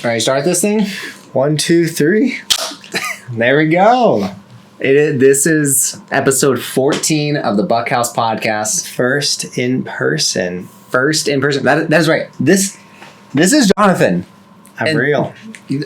All right, start this thing. 1, 2, 3. There we go. This is episode 14 of the Buckhouse Podcast. First in person. That's right. This is Johnathan. I'm real.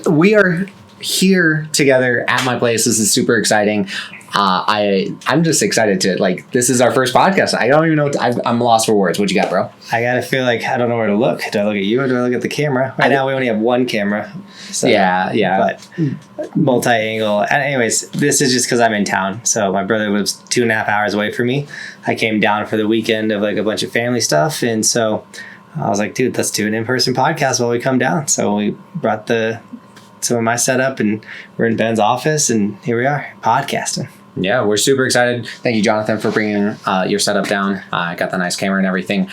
We are here together at my place. This is super exciting. I'm just excited to, this is our first podcast. I don't even know. I'm lost for words. What you got, bro? I gotta feel like I don't know where to look. Do I look at you or do I look at the camera? Right now we only have one camera. So, yeah. But multi-angle. Anyways, this is just because I'm in town. So my brother lives 2.5 hours away from me. I came down for the weekend of a bunch of family stuff. And so I was like, dude, let's do an in-person podcast while we come down. So we brought some of my setup and we're in Ben's office and here we are podcasting. Yeah, we're super excited. Thank you, Johnathan, for bringing your setup down. I got the nice camera and everything.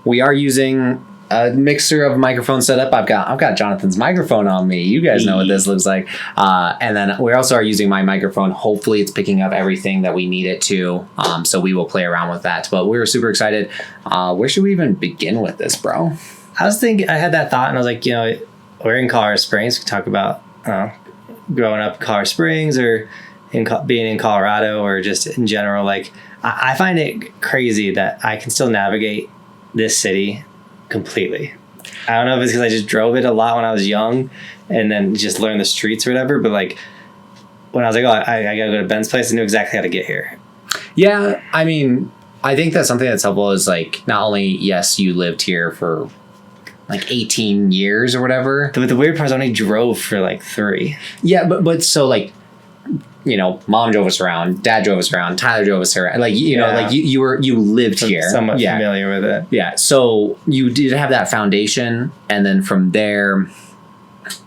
We are using a mixture of microphone setup. I've got Jonathan's microphone on me. You guys know what this looks like. And then we also are using my microphone. Hopefully, it's picking up everything that we need it to. So we will play around with that. But we're super excited. Where should we even begin with this, bro? I had that thought, and I was like, we're in Colorado Springs. We talk about growing up in Colorado Springs or being in Colorado or just in general. I find it crazy that I can still navigate this city completely. I don't know if it's because I just drove it a lot when I was young and then just learned the streets or whatever. But when I was like, I got to go to Ben's place, I knew exactly how to get here. Yeah. I mean, I think that's something that's helpful is not only, yes, you lived here for 18 years or whatever. But the weird part is I only drove for 3. Yeah. But so mom drove us around, dad drove us around, Tyler drove us around. You lived here. Somewhat familiar with it. Yeah. So you did have that foundation. And then from there,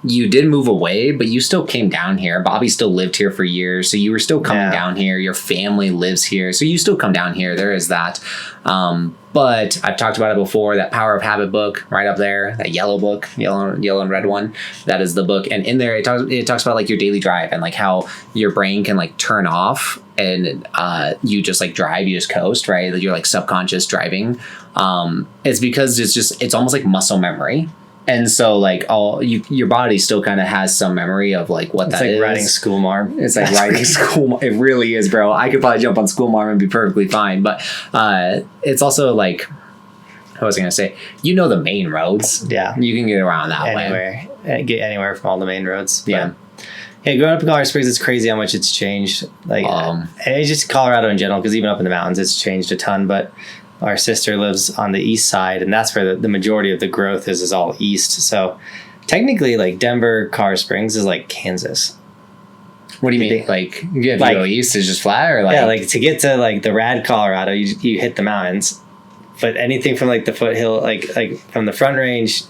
you did move away, but you still came down here. Bobby still lived here for years. So you were still coming down here. Your family lives here. So you still come down here. There is that. But I've talked about it before, that Power of Habit book right up there, that yellow book, yellow and red one. That is the book. And in there, it talks about your daily drive and how your brain can turn off and you just drive, you just coast, right? You're subconscious driving. It's because it's almost like muscle memory. And so your body still kind of has some memory of what that is. It's like riding school marm. It's like riding school marm. It really is, bro. I could probably jump on school marm and be perfectly fine. But it's also what was I going to say? The main roads. Yeah. You can get around that way. Get anywhere from all the main roads. But, yeah. Hey, growing up in Colorado Springs, it's crazy how much it's changed. It's just Colorado in general, because even up in the mountains, it's changed a ton. But our sister lives on the east side, and that's where the majority of the growth is all east. So technically, Denver, Colorado Springs is like Kansas. What do you mean? You go east is just flat, or to get to the rad Colorado, you hit the mountains. But anything from the foothill, from the Front Range,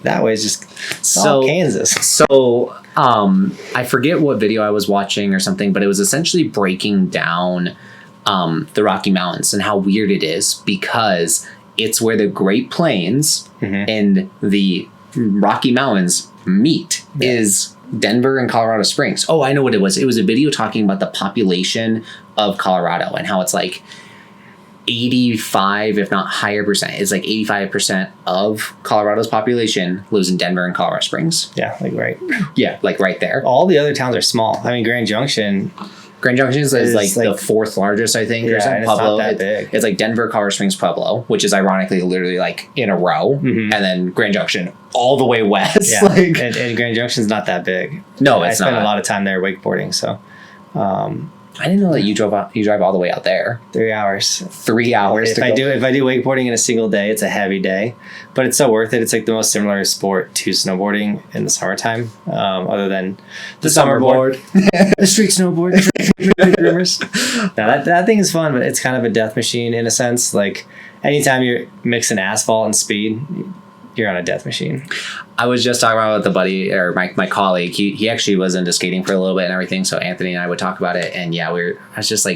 that way is just all Kansas. So I forget what video I was watching or something, but it was essentially breaking down the Rocky Mountains and how weird it is because it's where the Great Plains and the Rocky Mountains meet is Denver and Colorado Springs. Oh, I know what it was. It was a video talking about the population of Colorado and how it's 85, if not higher percent. It's 85% of Colorado's population lives in Denver and Colorado Springs. Yeah, right. Yeah, right there. All the other towns are small. I mean, Grand Junction is the fourth largest, I think. Yeah, or something. and Pueblo. It's not that big. It's Denver, Colorado Springs, Pueblo, which is ironically literally in a row, and then Grand Junction all the way west. Yeah, and Grand Junction's not that big. No, it's not. I spent a lot of time there wakeboarding, so. I didn't know that you drive all the way out there. 3 hours. 3 hours. If I do wakeboarding in a single day, it's a heavy day, but it's so worth it. It's the most similar sport to snowboarding in the summertime, other than the summer board, the street snowboard. Now that thing is fun, but it's kind of a death machine in a sense. Anytime you're mixing asphalt and speed, you're on a death machine. I was just talking about with the buddy or my colleague. He actually was into skating for a little bit and everything. So Anthony and I would talk about it. And yeah, I was just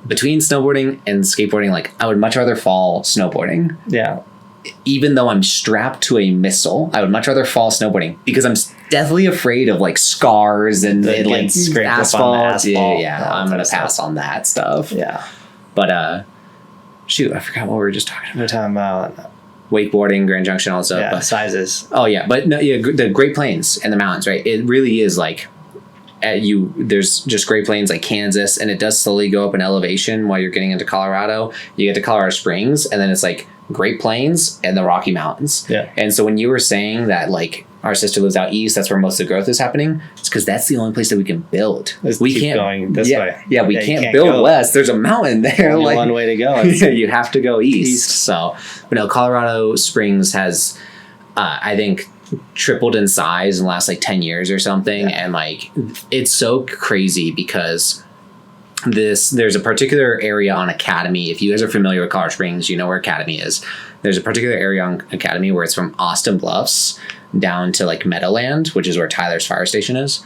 between snowboarding and skateboarding, I would much rather fall snowboarding. Yeah. Even though I'm strapped to a missile, I would much rather fall snowboarding because I'm deathly afraid of scars and asphalt. Yeah, I'm going to pass on that stuff. Yeah. But shoot, I forgot what we were just talking about. We're talking about wakeboarding, Grand Junction also. Yeah, but, sizes. Oh yeah, but no, yeah, the Great Plains and the mountains, right? It really is like there's just Great Plains like Kansas, and it does slowly go up in elevation while you're getting into Colorado. You get to Colorado Springs, and then it's like Great Plains and the Rocky Mountains. Yeah. And so when you were saying that like our sister lives out east, that's where most of the growth is happening, it's because that's the only place that we can build. We can't going this way. Yeah, we can't build west. There's a mountain there. Only like one way to go. you have to go east. So, but no, Colorado Springs has, I think, tripled in size in the last like 10 years or something. And like, it's so crazy because there's a particular area on Academy. If you guys are familiar with Colorado Springs, you know where Academy is. There's a particular area on Academy where it's from Austin Bluffs down to like Meadowland, which is where Tyler's fire station is.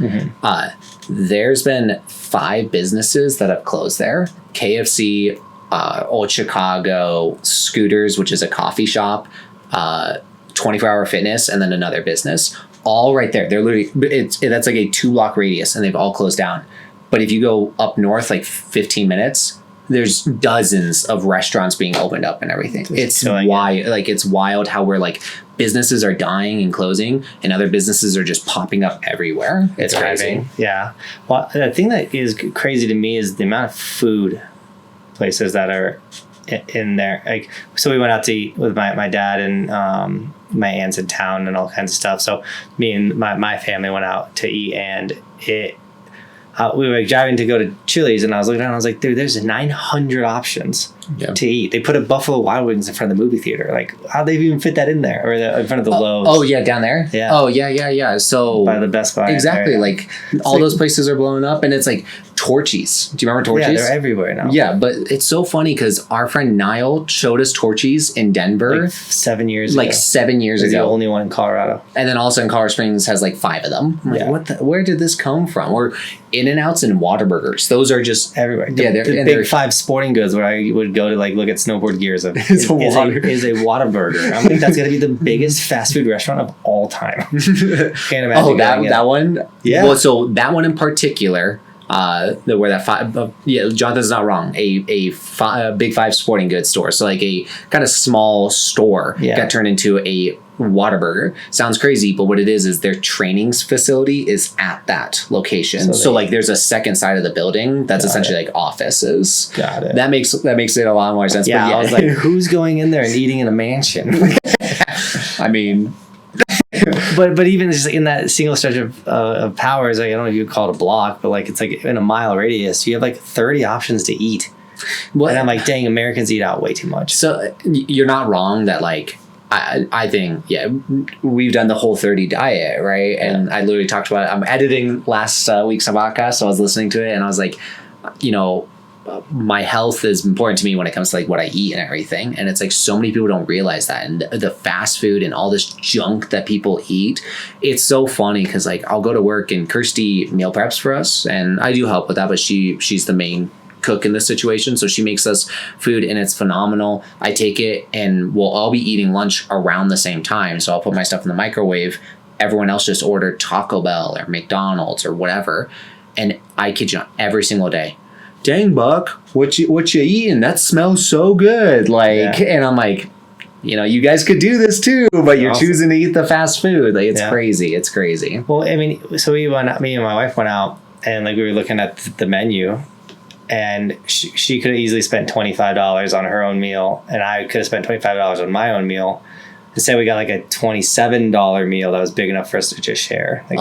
There's been 5 businesses that have closed there. KFC, Old Chicago, Scooters, which is a coffee shop, 24-hour fitness, and then another business, all right there. They're literally, that's like a 2-block radius, and they've all closed down. But if you go up north like 15 minutes, there's dozens of restaurants being opened up and everything. It's wild. Like, it's wild how we're like, businesses are dying and closing, and other businesses are just popping up everywhere. It's crazy. Yeah. Well, the thing that is crazy to me is the amount of food places that are in there. Like, so we went out to eat with my dad and my aunts in town and all kinds of stuff. So me and my family went out to eat, and we were like driving to go to Chili's, and I was looking around, I was like, dude, there's 900 options to eat. They put a Buffalo Wild Wings in front of the movie theater. Like, how'd they even fit that in there? Or in front of the Lowe's? Oh, yeah, down there? Yeah. Oh, yeah. So by the Best Buy. Exactly. Like, all those places are blowing up, and it's like Torchy's. Do you remember Torchy's? Yeah, they're everywhere now. Yeah, but it's so funny because our friend Niall showed us Torchy's in Denver. Like 7 years ago. Like 7 years ago. The only one in Colorado. And then all of a sudden Colorado Springs has like 5 of them. I'm like, where did this come from? Or In-N-Outs and Whataburgers. Those are just everywhere. The big 5 sporting goods where I would go to like look at snowboard gears of is a Whataburger. I think that's going to be the biggest fast food restaurant of all time. Can't imagine. Oh, that one? Yeah. Well, so that one in particular, where that Johnathan's not wrong. A big 5 sporting goods store. So like a kind of small store got turned into a Whataburger. Sounds crazy, but what it is their training facility is at that location. So like there's a second side of the building that's essentially like offices. Got it. That makes it a lot more sense. Yeah, but I was like, who's going in there and eating in a mansion? I mean, but even just in that single stretch of Powers, like, I don't know if you would call it a block, but like it's like in a mile radius, you have like 30 options to eat. And I'm like, dang, Americans eat out way too much. So you're not wrong that like, I think, we've done the Whole30 diet, right? And I literally talked about it. I'm editing last week's podcast, so I was listening to it, and I was like, my health is important to me when it comes to like what I eat and everything. And it's like so many people don't realize that. And the fast food and all this junk that people eat, it's so funny because like I'll go to work and Kirsty meal preps for us, and I do help with that, but she's the main cook in this situation, so she makes us food and it's phenomenal. I take it and we'll all be eating lunch around the same time, so I'll put my stuff in the microwave. Everyone else just ordered Taco Bell or McDonald's or whatever, and I kid you not, every single day, dang Buck, what you eating? That smells so good. Like, and I'm like, you guys could do this too, but you're choosing to eat the fast food. Like, it's crazy. It's crazy. Well, I mean, so me and my wife went out, and like we were looking at the menu, and she could have easily spent $25 on her own meal, and I could have spent $25 on my own meal. Instead, we got like a $27 meal that was big enough for us to just share. Like,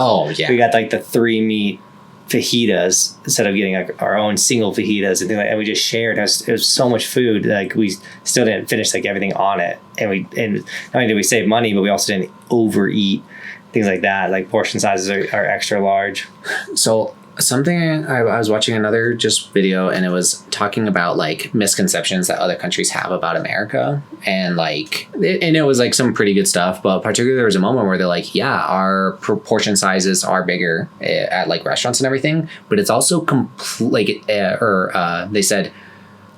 we got like the 3-meat fajitas instead of getting like our own single fajitas and things like that. And we just shared. It was so much food. Like, we still didn't finish like everything on it, and not only did we save money, but we also didn't overeat. Things like that. Like, portion sizes are extra large. So something I was watching another just video, and it was talking about like misconceptions that other countries have about America, and like it was like some pretty good stuff, but particularly there was a moment where they're like, our portion sizes are bigger at like restaurants and everything, but it's also they said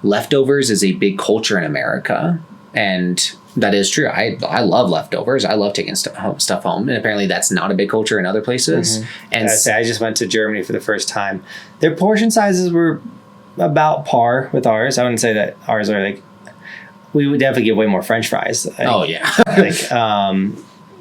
leftovers is a big culture in America, and that is true. I love leftovers. I love taking stuff home. And apparently that's not a big culture in other places. Mm-hmm. And I just went to Germany for the first time. Their portion sizes were about par with ours. I wouldn't say that ours are like we would definitely give way more French fries. Oh yeah.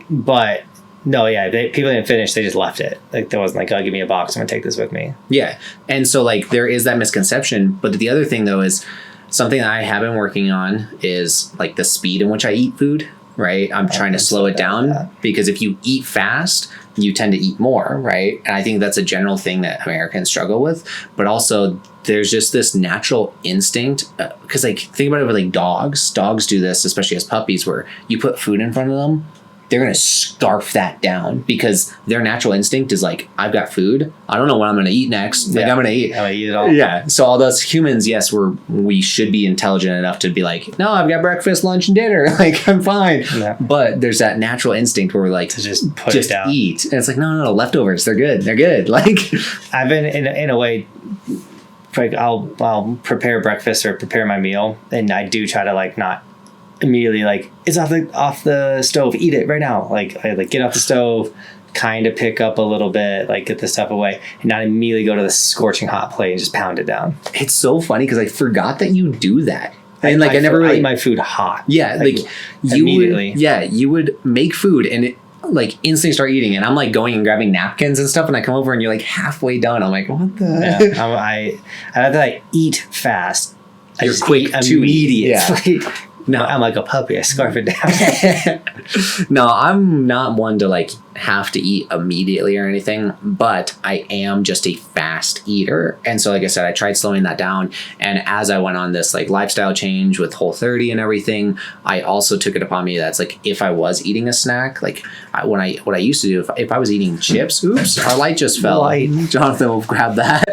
But no, yeah, people didn't finish. They just left it. Like there wasn't like, oh, give me a box. I'm gonna take this with me. Yeah. And so like there is that misconception. But the other thing though is something that I have been working on is like the speed in which I eat food, right? I'm trying to slow it down because if you eat fast, you tend to eat more, right? And I think that's a general thing that Americans struggle with. But also there's just this natural instinct because like think about it with like dogs do this, especially as puppies, where you put food in front of them, they're going to scarf that down because their natural instinct is like, I've got food. I don't know what I'm going to eat next. Like I'm going to eat it all. Yeah. So all those humans, yes, we should be intelligent enough to be like, no, I've got breakfast, lunch, and dinner. Like I'm fine. Yeah. But there's that natural instinct where we're like, to just put it down. Eat. And it's like, no, leftovers. They're good. They're good. Like I've been in a way, like I'll prepare breakfast or prepare my meal. And I do try to like not immediately like it's off the stove, eat it right now. Like I like get off the stove, kind of pick up a little bit, like get the stuff away, and not immediately go to the scorching hot plate and just pound it down. It's so funny because I forgot that you do that. And like I never really eat my food hot. Yeah, like you immediately. You would make food and it like instantly start eating, and I'm like going and grabbing napkins and stuff, and I come over and you're like halfway done. I'm like, what the? Yeah, I have to like eat fast. You're quick, immediate. Yeah. No, I'm like a puppy. I scarf it down. No, I'm not one to like have to eat immediately or anything, but I am just a fast eater. And so, like I said, I tried slowing that down. And as I went on this like lifestyle change with Whole30 and everything, I also took it upon me that's like if I was eating a snack, like what I used to do, if I was eating chips, oops, our light just fell. Johnathan will grab that.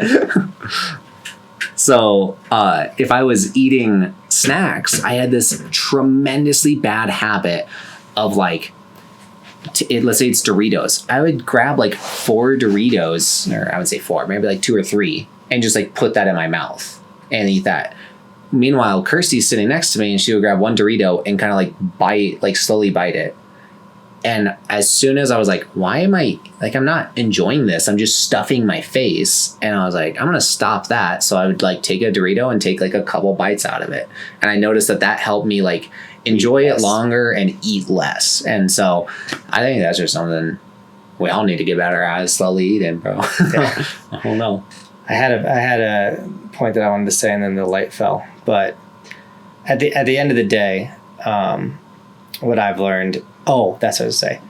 So if I was eating snacks, I had this tremendously bad habit of like, let's say it's Doritos. I would grab like 4 Doritos, or I would say 4, maybe like 2 or 3, and just like put that in my mouth and eat that. Meanwhile, Kirsty's sitting next to me and she would grab one Dorito and kind of like slowly bite it. And as soon as I was like, why am I, like, I'm not enjoying this. I'm just stuffing my face. And I was like, I'm going to stop that. So I would like take a Dorito and take like a couple bites out of it. And I noticed that helped me like enjoy it longer and eat less. And so I think that's just something we all need to get better at, slowly eating, bro. Yeah. I don't know. I had a point that I wanted to say and then the light fell. But at the end of the day, what I've learned, that's what I was going to say.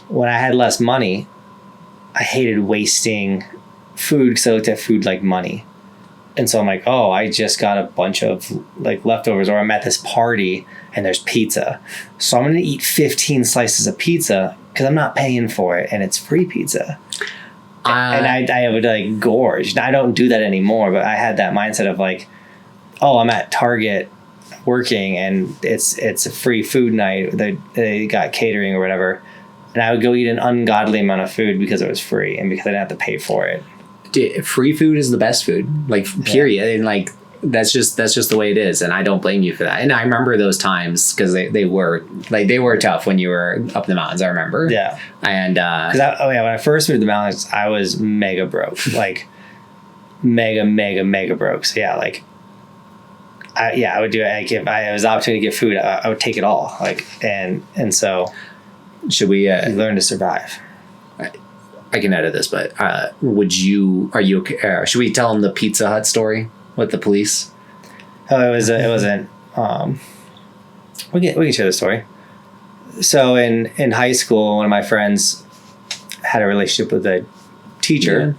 When I had less money, I hated wasting food because I looked at food like money. And so I'm like, I just got a bunch of like leftovers, or I'm at this party and there's pizza. So I'm going to eat 15 slices of pizza because I'm not paying for it and it's free pizza. And I would like gorge. Now, I don't do that anymore, but I had that mindset of like, I'm at Target working and it's a free food night. They got catering or whatever, and I would go eat an ungodly amount of food because it was free and because I didn't have to pay for it. Dude, free food is the best food, like period. Yeah. And like that's just the way it is, and I don't blame you for that. And I remember those times because they were tough when you were up in the mountains. I remember. Yeah. And when I first moved to the mountains, I was mega broke, like mega broke. So yeah, like. I would do it. Like if I was opportunity to get food, I would take it all. Like and so, should we learn to survive? I can edit this, but are you okay? Should we tell them the Pizza Hut story with the police? It wasn't. We can share the story. So in high school, one of my friends had a relationship with a teacher,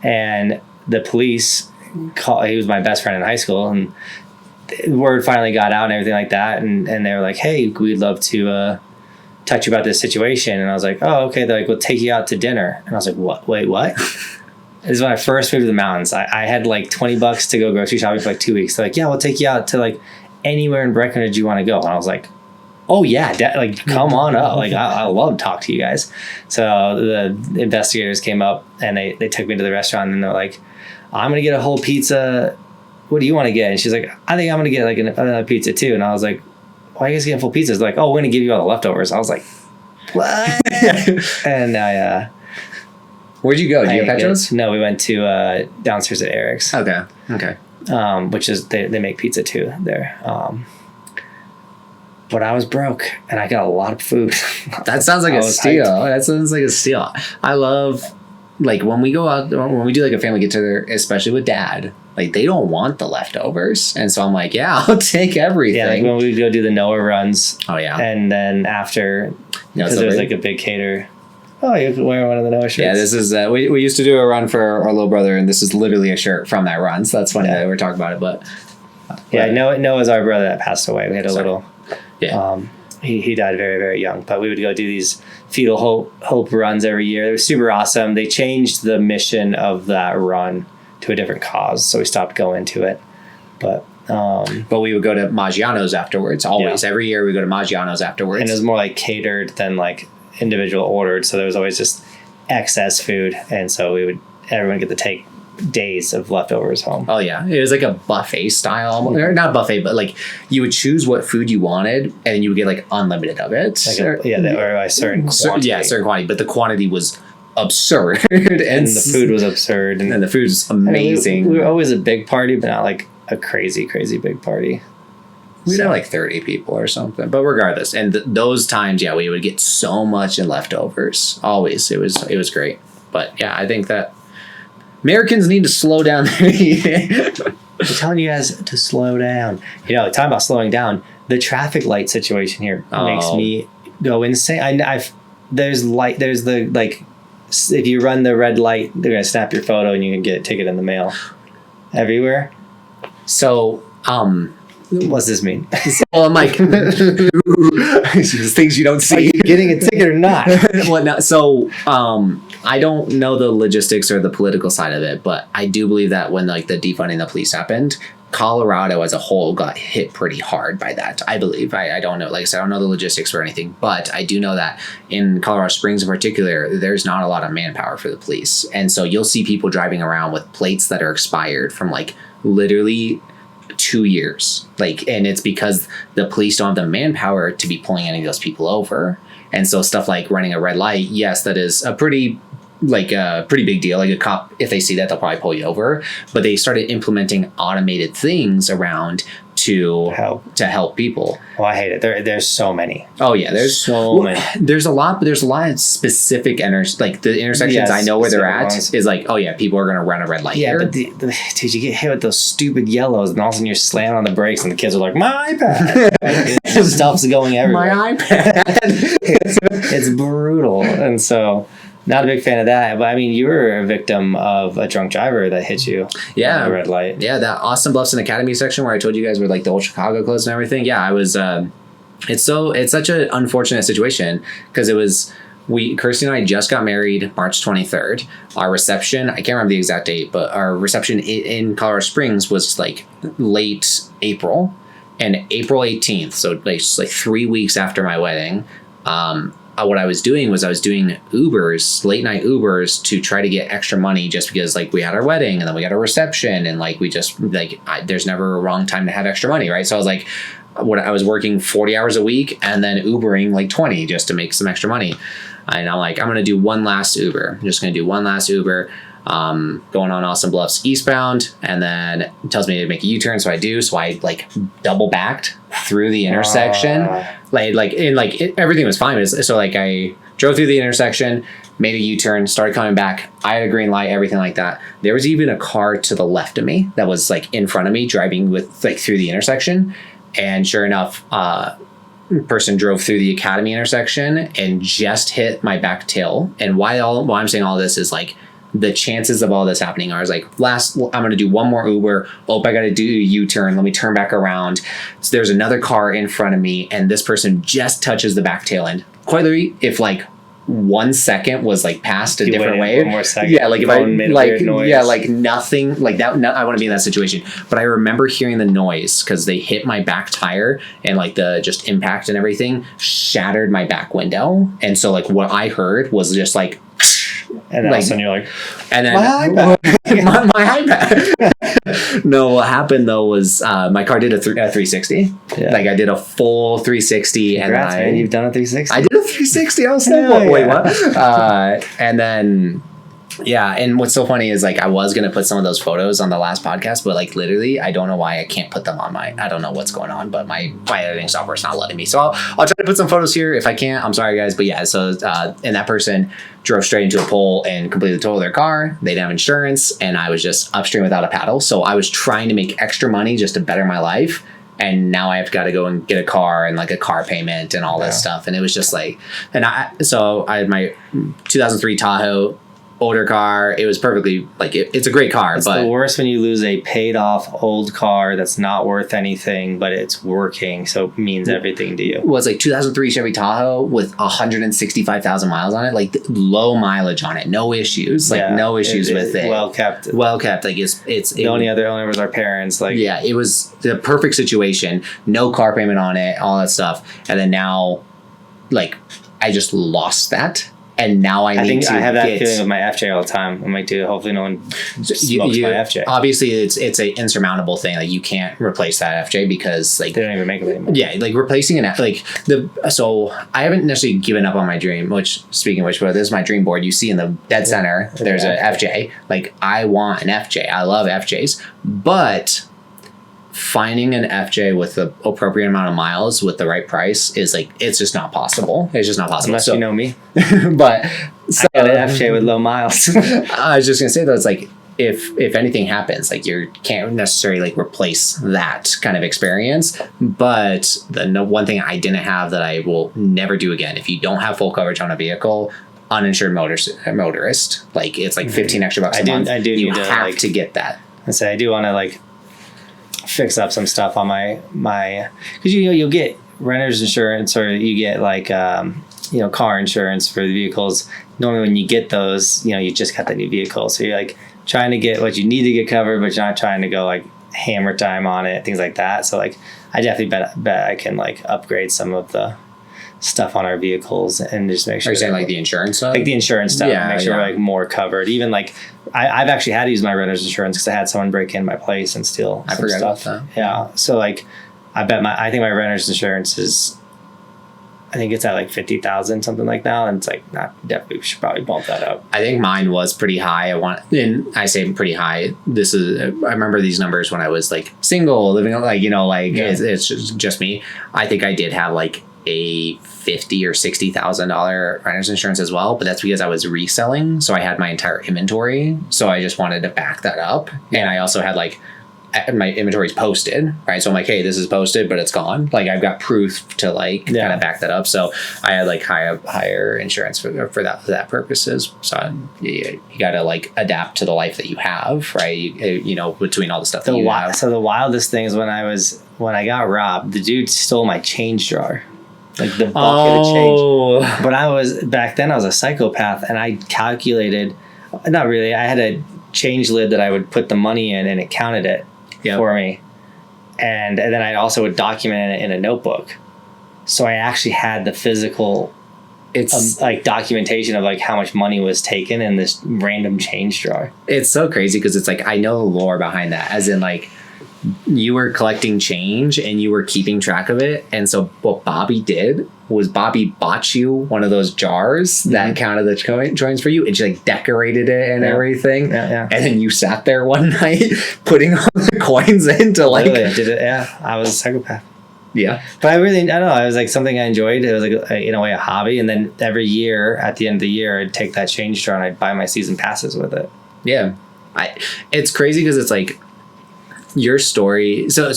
and the police he was my best friend in high school, and the word finally got out and everything like that, and they were like, hey, we'd love to talk to you about this situation. And I was like, okay. They're like, we'll take you out to dinner. And I was like, what? Wait, what? This is when I first moved to the mountains. I had like $20 to go grocery shopping for like 2 weeks. They're like, yeah, we'll take you out to like anywhere in Breckenridge you want to go. And I was like, oh yeah, like come on up. Like I love to talk to you guys. So the investigators came up and they took me to the restaurant, and they're like, I'm going to get a whole pizza. What do you want to get? And she's like, I think I'm going to get like another pizza too. And I was like, why are you guys getting full pizzas? They're like, we're going to give you all the leftovers. I was like, what? And where'd you go? Did you get Petros? No, we went to downstairs at Eric's. Okay. Which is, they make pizza too there. But I was broke and I got a lot of food. That sounds like a steal. That sounds like a steal. I love, like, when we go out, when we do like a family get together, especially with dad, like they don't want the leftovers. And so I'm like, yeah, I'll take everything. Yeah, like when we go do the Noah runs. Oh, yeah. And then after, because there's like a big cater. Oh, you can wear one of the Noah shirts. Yeah, this is, we used to do a run for our little brother, and this is literally a shirt from that run. So that's funny that we're talking about it. But yeah, Noah's our brother that passed away. We had a little, yeah. He died very, very young, but we would go do these fetal hope runs every year. It was super awesome. They changed the mission of that run to a different cause, so we stopped going to it. But we would go to Maggiano's afterwards. Always, every year we go to Maggiano's afterwards. And it was more like catered than like individual ordered, so there was always just excess food, and so everyone get to take days of leftovers home. Oh yeah, it was like a buffet style, or not buffet, but like you would choose what food you wanted, and you would get like unlimited of it. Like or a certain quantity. Yeah, certain quantity, but the quantity was absurd, and the food was absurd, and the food was amazing. I mean, we were always a big party, but not like a crazy big party. We'd have like 30 people or something, but regardless, and those times, yeah, we would get so much in leftovers. Always, it was great. But yeah, I think that Americans need to slow down their eating. I'm telling you guys to slow down. You know, talking about slowing down, the traffic light situation here makes me go insane. There's the, like, if you run the red light, they're going to snap your photo and you can get a ticket in the mail everywhere. So, what's this mean? Well, I'm like, things you don't see. Are you getting a ticket or not? Well, no, so, I don't know the logistics or the political side of it, but I do believe that when like the defunding the police happened, Colorado as a whole got hit pretty hard by that. I believe. I don't know. Like I said, I don't know the logistics or anything, but I do know that in Colorado Springs in particular, there's not a lot of manpower for the police. And so you'll see people driving around with plates that are expired from like literally 2 years. Like, and it's because the police don't have the manpower to be pulling any of those people over. And so stuff like running a red light, yes, that is a pretty big deal. Like a cop, if they see that, they'll probably pull you over. But they started implementing automated things around to help people. Oh, I hate it. There's so many. Oh yeah, there's so many. There's a lot, but there's a lot of specific like the intersections I know where they're at ones. Is like, oh yeah, people are gonna run a red light. Yeah, here. But dude, you get hit with those stupid yellows, and all of a sudden you're slamming on the brakes, and the kids are like, "My iPad!" Stuff's going everywhere. My iPad. it's brutal, and so. Not a big fan of that, but I mean, you were a victim of a drunk driver that hit you. Yeah, on the red light. Yeah, that Austin Bluffson Academy section where I told you guys were like the old Chicago clothes and everything. Yeah, I was. It's such an unfortunate situation because Kirsty and I just got married March 23rd. Our reception, I can't remember the exact date, but our reception in Colorado Springs was like late April, and April 18th, so like 3 weeks after my wedding. What I was doing was Ubers, late night Ubers, to try to get extra money just because like we had our wedding and then we got our reception and like we just like there's never a wrong time to have extra money, right? So I was like, I was working 40 hours a week and then Ubering like 20 just to make some extra money. And I'm like, I'm going to do one last Uber. I'm just going to do one last Uber. Going on Austin Bluffs eastbound, and then it tells me to make a U-turn, so I do. So I like double backed through the intersection, everything was fine. So like I drove through the intersection, made a U-turn, started coming back. I had a green light, everything like that. There was even a car to the left of me that was like in front of me driving with like through the intersection, and sure enough, person drove through the Academy intersection and just hit my back tail. And why I'm saying all this is like. The chances of all this happening are like I'm going to do one more Uber. Oh, I got to do a U-turn. Let me turn back around. So there's another car in front of me and this person just touches the back tail end. Quite literally, if like 1 second was like passed a different way. 1 more second. Yeah. Like if I like, yeah, like nothing like that. No, I want to be in that situation. But I remember hearing the noise because they hit my back tire and like the just impact and everything shattered my back window. And so like what I heard was just like, and all of a sudden you're like, and then my iPad. my iPad. No, what happened though was my car did a 360. Yeah. Like I did a full 360. Congrats, man, you've done a 360. I did a 360 on snowboard. Wait, what? And then Yeah, and what's so funny is like I was gonna put some of those photos on the last podcast, but like literally I don't know why I can't put them on I don't know what's going on, but my editing software is not letting me. So I'll try to put some photos here. If I can't, I'm sorry guys, but yeah. So and that person drove straight into a pole and completely totaled their car. They didn't have insurance, and I was just upstream without a paddle. So I was trying to make extra money just to better my life. And now I have got to go and get a car and like a car payment and all this stuff. And it was just like, I had my 2003 Tahoe, older car. It was perfectly like it's a great car. It's but the worst when you lose a paid off old car that's not worth anything, but it's working, so it means everything to you. Well, it's like 2003 Chevy Tahoe with 165,000 miles on it, like low mileage on it, no issues, like no issues with it. Well kept. Like it's the only other owner was our parents. Like it was the perfect situation. No car payment on it, all that stuff, and then now, like I just lost that. And now I need to. I have that feeling with my FJ all the time. I'm like, dude, hopefully no one smokes my FJ. Obviously, it's a insurmountable thing. Like you can't replace that FJ because like they don't even make it anymore. Yeah, like replacing so I haven't necessarily given up on my dream. Which speaking of which, but this is my dream board. You see in the dead center, there's a FJ. Like I want an FJ. I love FJs, but finding an FJ with the appropriate amount of miles with the right price is like it's just not possible. It's just not possible. Unless you know me. But so, I got an FJ with low miles. I was just gonna say though, it's like if anything happens, like you can't necessarily like replace that kind of experience. But the one thing I didn't have that I will never do again, if you don't have full coverage on a vehicle, uninsured motorist, like it's like 15 extra bucks a month. I do you need to have to get that. I say I do want to like fix up some stuff on my because you'll get renter's insurance or you get like car insurance for the vehicles. Normally when you get those, you just got the new vehicle, so you're like trying to get what you need to get covered, but you're not trying to go like hammer time on it, things like that. So like I definitely bet I can like upgrade some of the stuff on our vehicles and just make sure. Are you saying like the insurance stuff? Like the insurance stuff, make sure we're like more covered. Even like I've actually had to use my renter's insurance because I had someone break in my place and steal some stuff. About that. Yeah, so like I think my renter's insurance is, I think it's at like 50,000 something like now, and it's like definitely we should probably bump that up. I think mine was pretty high. I say pretty high. I remember these numbers when I was like single, living like it's just me. I think I did have like a $50,000 or $60,000 renter's insurance as well, but that's because I was reselling, so I had my entire inventory. So I just wanted to back that up, and I also had like my inventory's posted, right? So I'm like, hey, this is posted, but it's gone. Like I've got proof to like kind of back that up. So I had like higher insurance for that purposes. So you got to like adapt to the life that you have, right? Between all the stuff that you have. So the wildest thing is when I got robbed, the dude stole my change jar. Like the bucket of change. But back then I was a psychopath, and I calculated, not really, I had a change lid that I would put the money in and it counted it for me. And then I also would document it in a notebook. So I actually had the physical like documentation of like how much money was taken in this random change jar. It's so crazy because it's like I know the lore behind that, as in like you were collecting change and you were keeping track of it. And so what Bobby did was Bobby bought you one of those jars that counted the coins for you, and she like decorated it and everything. And then you sat there one night putting all the coins into like. Literally, I did it. Yeah, I was a psychopath. Yeah, but I don't know. It was like something I enjoyed. It was like in a way a hobby. And then every year at the end of the year, I'd take that change jar and I'd buy my season passes with it. Yeah, it's crazy because it's like. Your story, so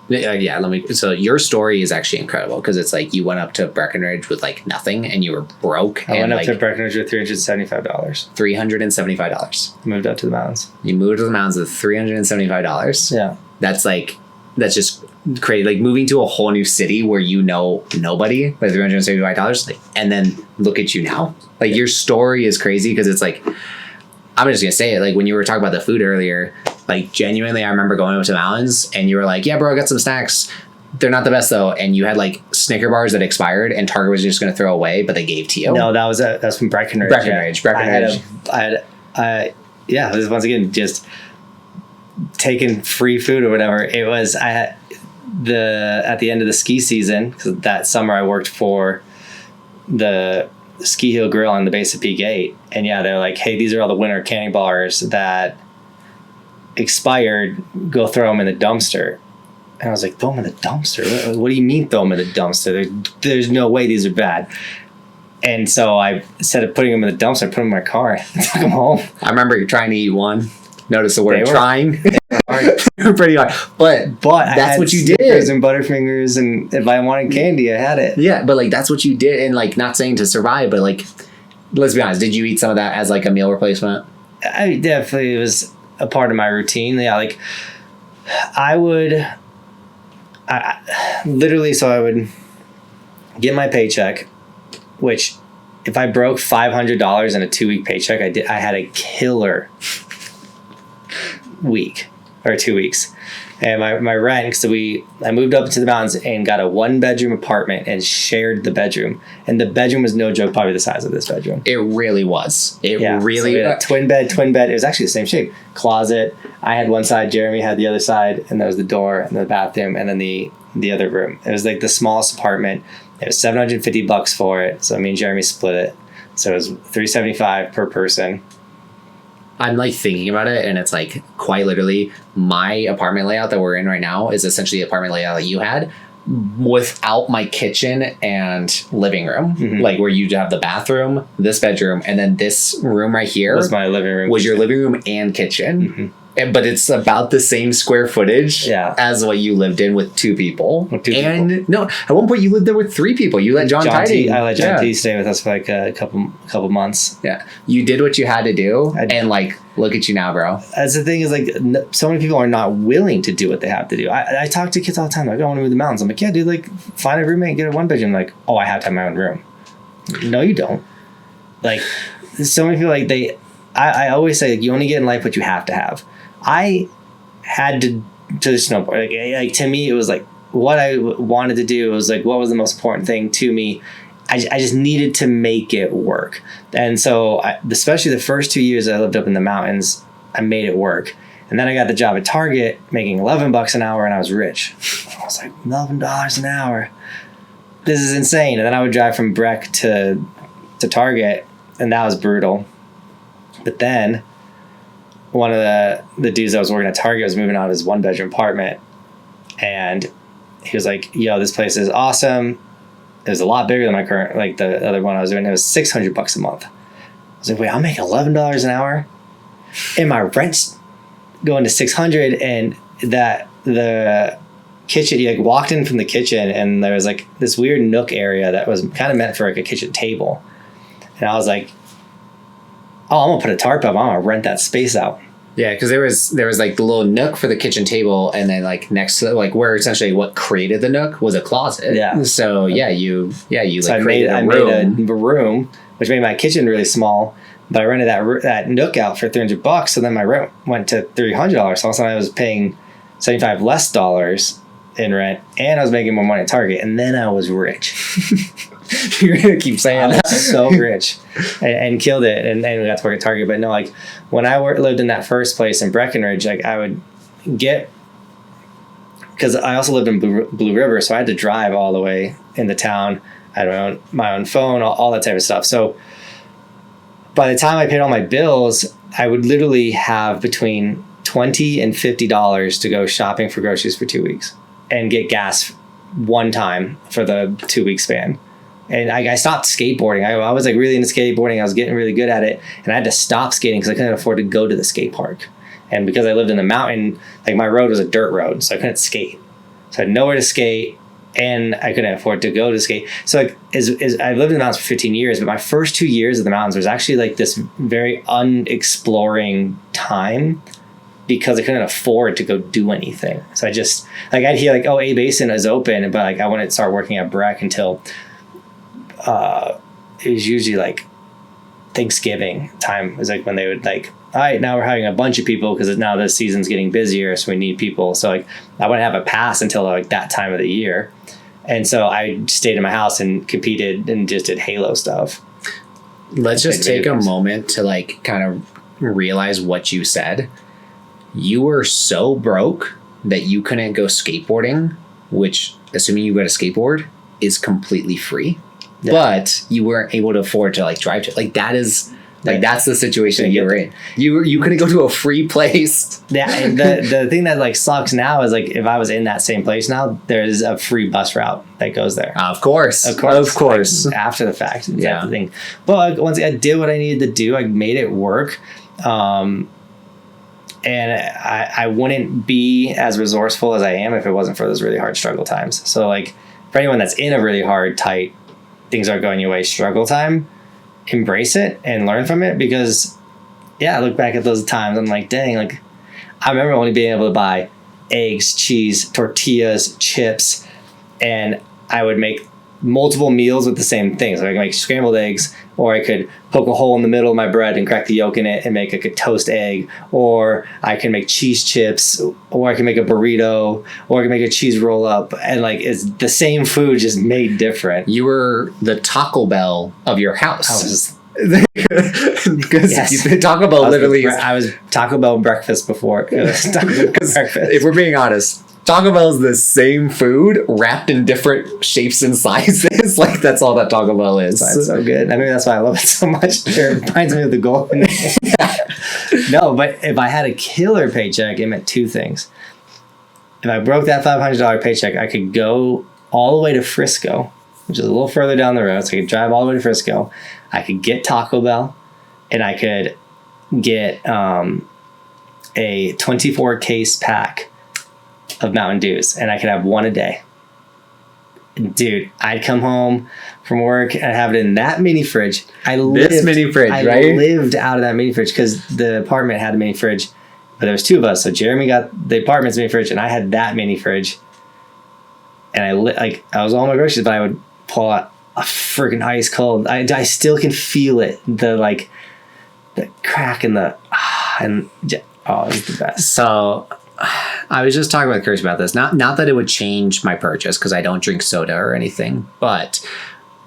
your story is actually incredible because it's like you went up to Breckenridge with like nothing and you were broke. I went up to Breckenridge with $375. $375. Moved up to the mountains. You moved to the mountains with $375. Yeah, that's just crazy. Like moving to a whole new city where you know nobody with $375. Like, and then look at you now. Like your story is crazy because it's like. I'm just gonna say it. Like when you were talking about the food earlier, like genuinely, I remember going up to the mountains and you were like, "Yeah, bro, I got some snacks. They're not the best though." And you had like Snicker bars that expired, and Target was just gonna throw away, but they gave to you. No, that's from Breckenridge. Breckenridge. I was once again just taking free food or whatever. It was at the end of the ski season because that summer I worked for the Ski Hill Grill on the base of Peak 8. And yeah, they're like, hey, these are all the winter candy bars that expired. Go throw them in the dumpster. And I was like, throw them in the dumpster? What do you mean throw them in the dumpster? There's no way these are bad. And so I, instead of putting them in the dumpster, I put them in my car and took them home. I remember you're trying to eat one. Notice the word trying. Pretty hard. But that's what you did. And Butterfingers, and if I wanted candy, I had it. Yeah, but like that's what you did, and like not saying to survive, but like let's be honest, did you eat some of that as like a meal replacement? I definitely, it was a part of my routine. Yeah, like I would literally, so I would get my paycheck, which if I broke $500 in a 2-week paycheck, I had a killer week or 2 weeks. And my rent, so I moved up into the mountains and got a 1-bedroom apartment and shared the bedroom. And the bedroom was no joke, probably the size of this bedroom. It really was. It really. So we had a twin bed. It was actually the same shape. Closet. I had one side, Jeremy had the other side, and there was the door and the bathroom and then the other room. It was like the smallest apartment. It was $750 for it. So me and Jeremy split it. So it was $375 per person. I'm like thinking about it, and it's like quite literally my apartment layout that we're in right now is essentially the apartment layout that you had without my kitchen and living room. Mm-hmm. Like where you have the bathroom, this bedroom, and then this room right here was my living room. Was your living room and kitchen. Mm-hmm. But it's about the same square footage as what you lived in with 2 people. No, at one point you lived there with 3 people. You let John T. I let John T. stay with us for like a couple months. Yeah, you did what you had to do, and like look at you now, bro. That's the thing is like so many people are not willing to do what they have to do. I talk to kids all the time. Like, I want to move to the mountains. I'm like, yeah, dude. Like, find a roommate and get a 1-bedroom. Like, oh, I have to have my own room. No, you don't. Like, so many people like I always say like, you only get in life what you have to have. I had to snowboard. Like to me, it was like what I wanted to do. It was like what was the most important thing to me. I just needed to make it work. And so, especially the first 2 years I lived up in the mountains, I made it work. And then I got the job at Target, making $11 an hour, and I was rich. I was like, $11 an hour. This is insane. And then I would drive from Breck to Target, and that was brutal. But then one of the dudes that was working at Target was moving out of his 1-bedroom apartment, and he was like, yo, this place is awesome. It was a lot bigger than my current, like the other one I was doing. It was $600 a month. I was like, wait, I'm making $11 an hour and my rent's going to $600, and that the kitchen, you like walked in from the kitchen and there was like this weird nook area that was kind of meant for like a kitchen table. And I was like, oh, I'm gonna put a tarp up. I'm gonna rent that space out. Yeah, because there was like the little nook for the kitchen table, and then like next to where essentially what created the nook was a closet. Yeah. So you so like created a room. I made a room, which made my kitchen really small. But I rented that nook out for $300. So then my rent went to $300. So all of a sudden I was paying $75 less in rent, and I was making more money at Target, and then I was rich. You're gonna keep saying that. So rich and killed it, and we got to work at Target. But no, like when I lived in that first place in Breckenridge, like I would get, because I also lived in Blue River, so I had to drive all the way into town. I had my own phone, all that type of stuff. So by the time I paid all my bills, I would literally have between $20 and $50 to go shopping for groceries for 2 weeks and get gas one time for the 2-week span. And I stopped skateboarding. I was like really into skateboarding. I was getting really good at it. And I had to stop skating because I couldn't afford to go to the skate park. And because I lived in the mountain, like my road was a dirt road, so I couldn't skate. So I had nowhere to skate, and I couldn't afford to go to skate. So like I lived in the mountains for 15 years, but my first 2 years of the mountains was actually like this very unexploring time because I couldn't afford to go do anything. So I just, like I'd hear like, oh, A Basin is open, but like I wouldn't start working at Breck until it was usually like Thanksgiving time. It was like when they would like, all right, now we're having a bunch of people because now the season's getting busier, so we need people. So like I wouldn't have a pass until like that time of the year. And so I stayed in my house and competed and just did Halo stuff. Let's just take a moment to like kind of realize what you said. You were so broke that you couldn't go skateboarding, which, assuming you got a skateboard, is completely free. but you weren't able to afford to like drive to, like that is like that's the situation you were in. You couldn't go to a free place. Yeah, and the thing that like sucks now is like if I was in that same place now, there's a free bus route that goes there. Of course. Like, after the fact. That's the thing. But like, once I did what I needed to do, I made it work. And I wouldn't be as resourceful as I am if it wasn't for those really hard struggle times. So like for anyone that's in a really hard, tight, things aren't going your way struggle time, embrace it and learn from it, because I look back at those times, I'm like, dang, like I remember only being able to buy eggs, cheese, tortillas, chips, and I would make multiple meals with the same things. So I could make scrambled eggs, or I could poke a hole in the middle of my bread and crack the yolk in it and make like a toast egg, or I can make cheese chips, or I can make a burrito, or I can make a cheese roll up, and like it's the same food just made different. You were the Taco Bell of your house. Because Taco Bell literally I was Taco Bell breakfast before. Taco Bell breakfast. If we're being honest, Taco Bell is the same food wrapped in different shapes and sizes. Like that's all that Taco Bell is. That's so good. I mean, that's why I love it so much. It reminds me of the golden. No, but if I had a killer paycheck, it meant two things. If I broke that $500 paycheck, I could go all the way to Frisco, which is a little further down the road. So I could drive all the way to Frisco. I could get Taco Bell, and I could get a 24 case pack of Mountain Dews, and I could have one a day. Dude, I'd come home from work and have it in that mini fridge. Right? I lived out of that mini fridge because the apartment had a mini fridge, but there was two of us. So Jeremy got the apartment's mini fridge, and I had that mini fridge. And I was all my groceries, but I would pull out a freaking ice cold. I still can feel it. The crack in the it was the best. So I was just talking with Chris about this. Not that it would change my purchase because I don't drink soda or anything, but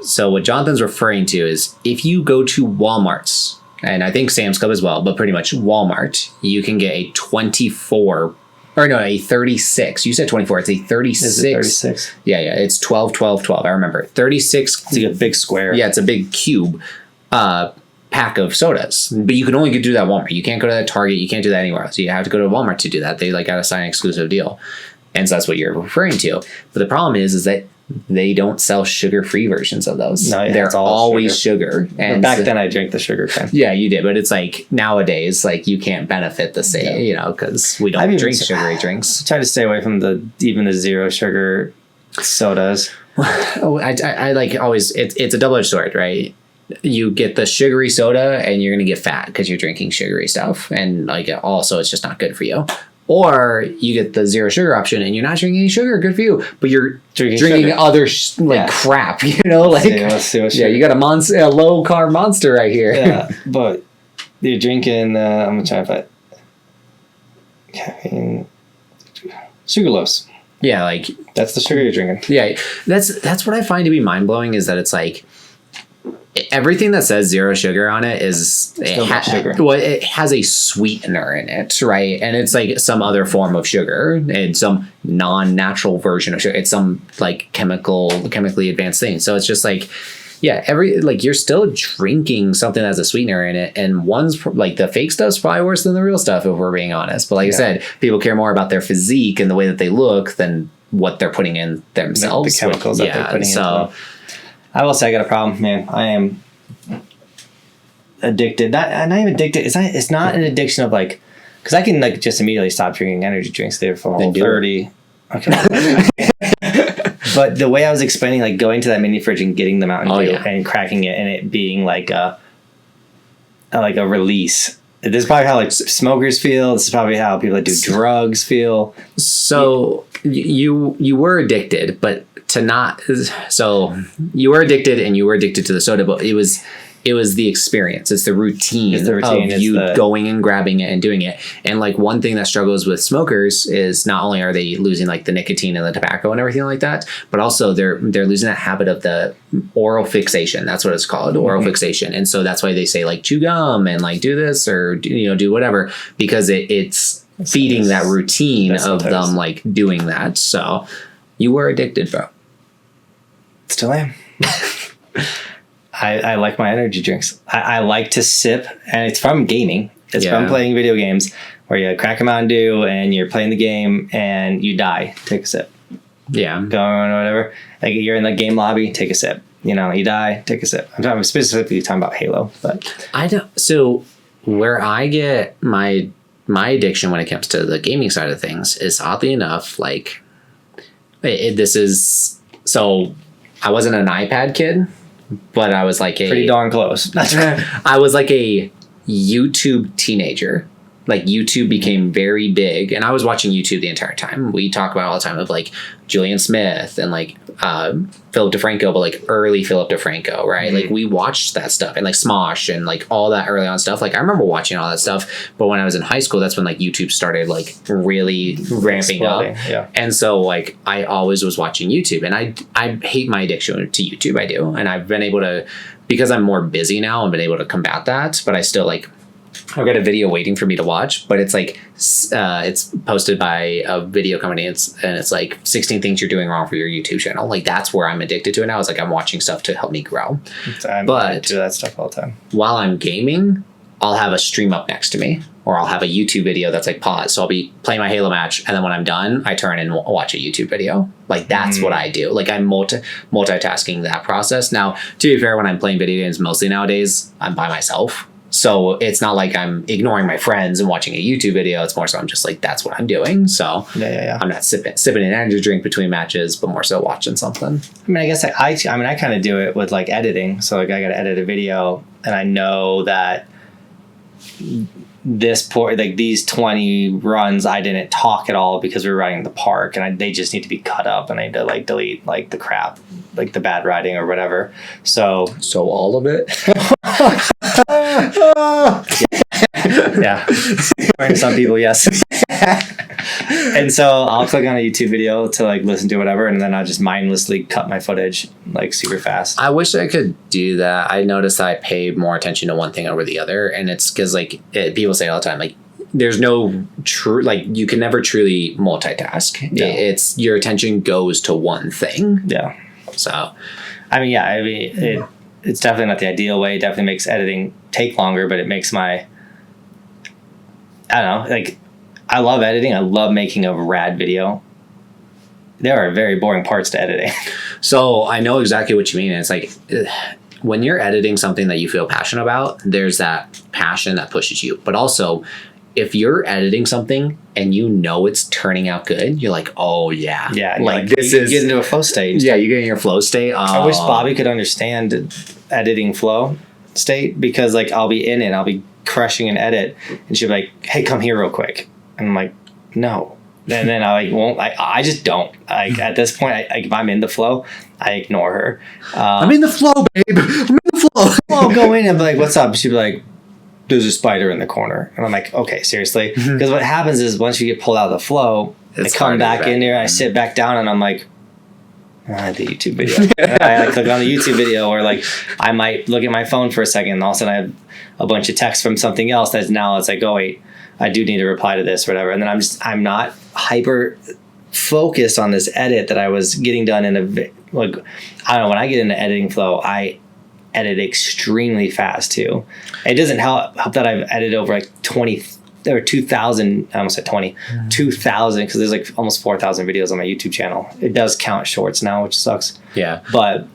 so what Jonathan's referring to is if you go to Walmart's, and I think Sam's Club as well, but pretty much Walmart, you can get a 36. You said 24. It's a 36. Is it 36? Yeah. It's 12, 12, 12. I remember. 36. It's like a big square. Yeah, it's a big cube pack of sodas. But you can only do that at Walmart. You can't go to that Target. You can't do that anywhere else. You have to go to Walmart to do that. They got to sign an exclusive deal. And so that's what you're referring to. But the problem is that they don't sell sugar-free versions of those. No, they're always sugar. And back then I drank the sugar kind. Yeah, you did. But it's like nowadays, like you can't benefit the same, because we don't drink sugary drinks. I try to stay away from even the zero sugar sodas. I like always, it's a double-edged sword, right? You get the sugary soda and you're going to get fat because you're drinking sugary stuff. And like also it's just not good for you. Or you get the zero sugar option and you're not drinking any sugar, good for you, but you're drinking other crap, like let's see you got a low carb monster right here. Yeah, but you're drinking. I'm gonna try to find caffeine, sugarlose. Yeah, like that's the sugar you're drinking. Yeah, that's what I find to be mind blowing is that it's like. Everything that says zero sugar on it sugar. Well, it has a sweetener in it, right? And it's like some other form of sugar and some non-natural version of sugar. It's some like chemically advanced thing. So it's just like, you're still drinking something that has a sweetener in it. And one's like the fake stuff's probably worse than the real stuff if we're being honest. But like I said, people care more about their physique and the way that they look than what they're putting in themselves. The chemicals that they're putting in. So. I will say I got a problem, man. I am addicted. Not even addicted. It's not an addiction of like, because I can like just immediately stop drinking energy drinks there for whole 30. Okay. But the way I was explaining, like going to that mini fridge and getting the Mountain Dew and cracking it and it being like a release. This is probably how like smokers feel. This is probably how people that do drugs feel. So you were addicted, but so you were addicted and you were addicted to the soda, but it was the experience. It's the routine of you going and grabbing it and doing it. And like one thing that struggles with smokers is not only are they losing like the nicotine and the tobacco and everything like that, but also they're losing that habit of the oral fixation. That's what it's called, oral fixation. And so that's why they say like chew gum and like do this or do whatever, because it's feeding that routine of them like doing that. So you were addicted, bro. Still am. I like my energy drinks. I like to sip, and it's from gaming. It's from playing video games where you crack a Mountain Dew and you're playing the game and you die. Take a sip. Yeah. Go on or whatever. Like you're in the game lobby, take a sip. You know, you die, take a sip. I'm specifically talking about Halo, but I don't. So where I get my addiction when it comes to the gaming side of things is oddly enough, like this is, so I wasn't an iPad kid, but I was like pretty darn close. I was like a YouTube teenager. Like YouTube became very big, and I was watching YouTube the entire time. We talk about all the time of like Julian Smith and like Philip DeFranco, but like early Philip DeFranco, right? Mm-hmm. Like we watched that stuff, and like Smosh and like all that early on stuff. Like I remember watching all that stuff, but when I was in high school, that's when like YouTube started like really ramping up. Yeah. And so like I always was watching YouTube, and I hate my addiction to YouTube. I do, and I've been able to, because I'm more busy now, I've been able to combat that. But I still like, I've got a video waiting for me to watch, but it's like it's posted by a video company, and it's like 16 things you're doing wrong for your YouTube channel. Like that's where I'm addicted to it now. It's like I'm watching stuff to help me grow. I do that stuff all the time. While I'm gaming, I'll have a stream up next to me, or I'll have a YouTube video that's like paused. So I'll be playing my Halo match, and then when I'm done, I turn and watch a YouTube video. Like that's what I do. Like I'm multitasking that process. Now, to be fair, when I'm playing video games, mostly nowadays, I'm by myself. So it's not like I'm ignoring my friends and watching a YouTube video. It's more so I'm just like, that's what I'm doing. So I'm not sipping an energy drink between matches, but more so watching something. I mean, I guess I kind of do it with like editing. So like I got to edit a video, and I know that these 20 runs I didn't talk at all because we were riding the park, and they just need to be cut up, and I need to like delete like the crap, like the bad writing or whatever. So all of it. Yeah. For some people, yes. And so I'll click on a YouTube video to like listen to whatever, and then I'll just mindlessly cut my footage like super fast. I wish I could do that. I noticed I pay more attention to one thing over the other, and it's because like people say all the time, like there's no true, like you can never truly multitask. Yeah. It's your attention goes to one thing. Yeah. So, it's definitely not the ideal way. It definitely makes editing take longer, but it makes I don't know, like I love editing. I love making a rad video. There are very boring parts to editing. So I know exactly what you mean. It's like when you're editing something that you feel passionate about, there's that passion that pushes you. But also, if you're editing something and you know it's turning out good, you're like, oh yeah. Yeah. Like this is, you get into a flow state. Yeah, you get in your flow state. I wish Bobby could understand editing flow state, because like I'll be in it, I'll be crushing an edit, and she'll be like, hey, come here real quick. And I'm like, no. And then I just don't. At this point, if I'm in the flow, I ignore her. I'm in the flow, babe. I'm in the flow. I'll go in and be like, what's up? She'll be like, there's a spider in the corner. And I'm like, okay, seriously? Because what happens is once you get pulled out of the flow, I come back in there, I sit back down, and I'm like, the YouTube video. I click on the YouTube video, or like I might look at my phone for a second, and all of a sudden I have a bunch of text from something else that's now it's like, oh wait, I do need to reply to this or whatever. And then I'm not hyper focused on this edit that I was getting done in I don't know, when I get into editing flow, I edit extremely fast too. It doesn't help that I've edited over like 20 or 2,000, I almost said 20, 2,000, because there's like almost 4,000 videos on my YouTube channel. It does count shorts now, which sucks. Yeah. But,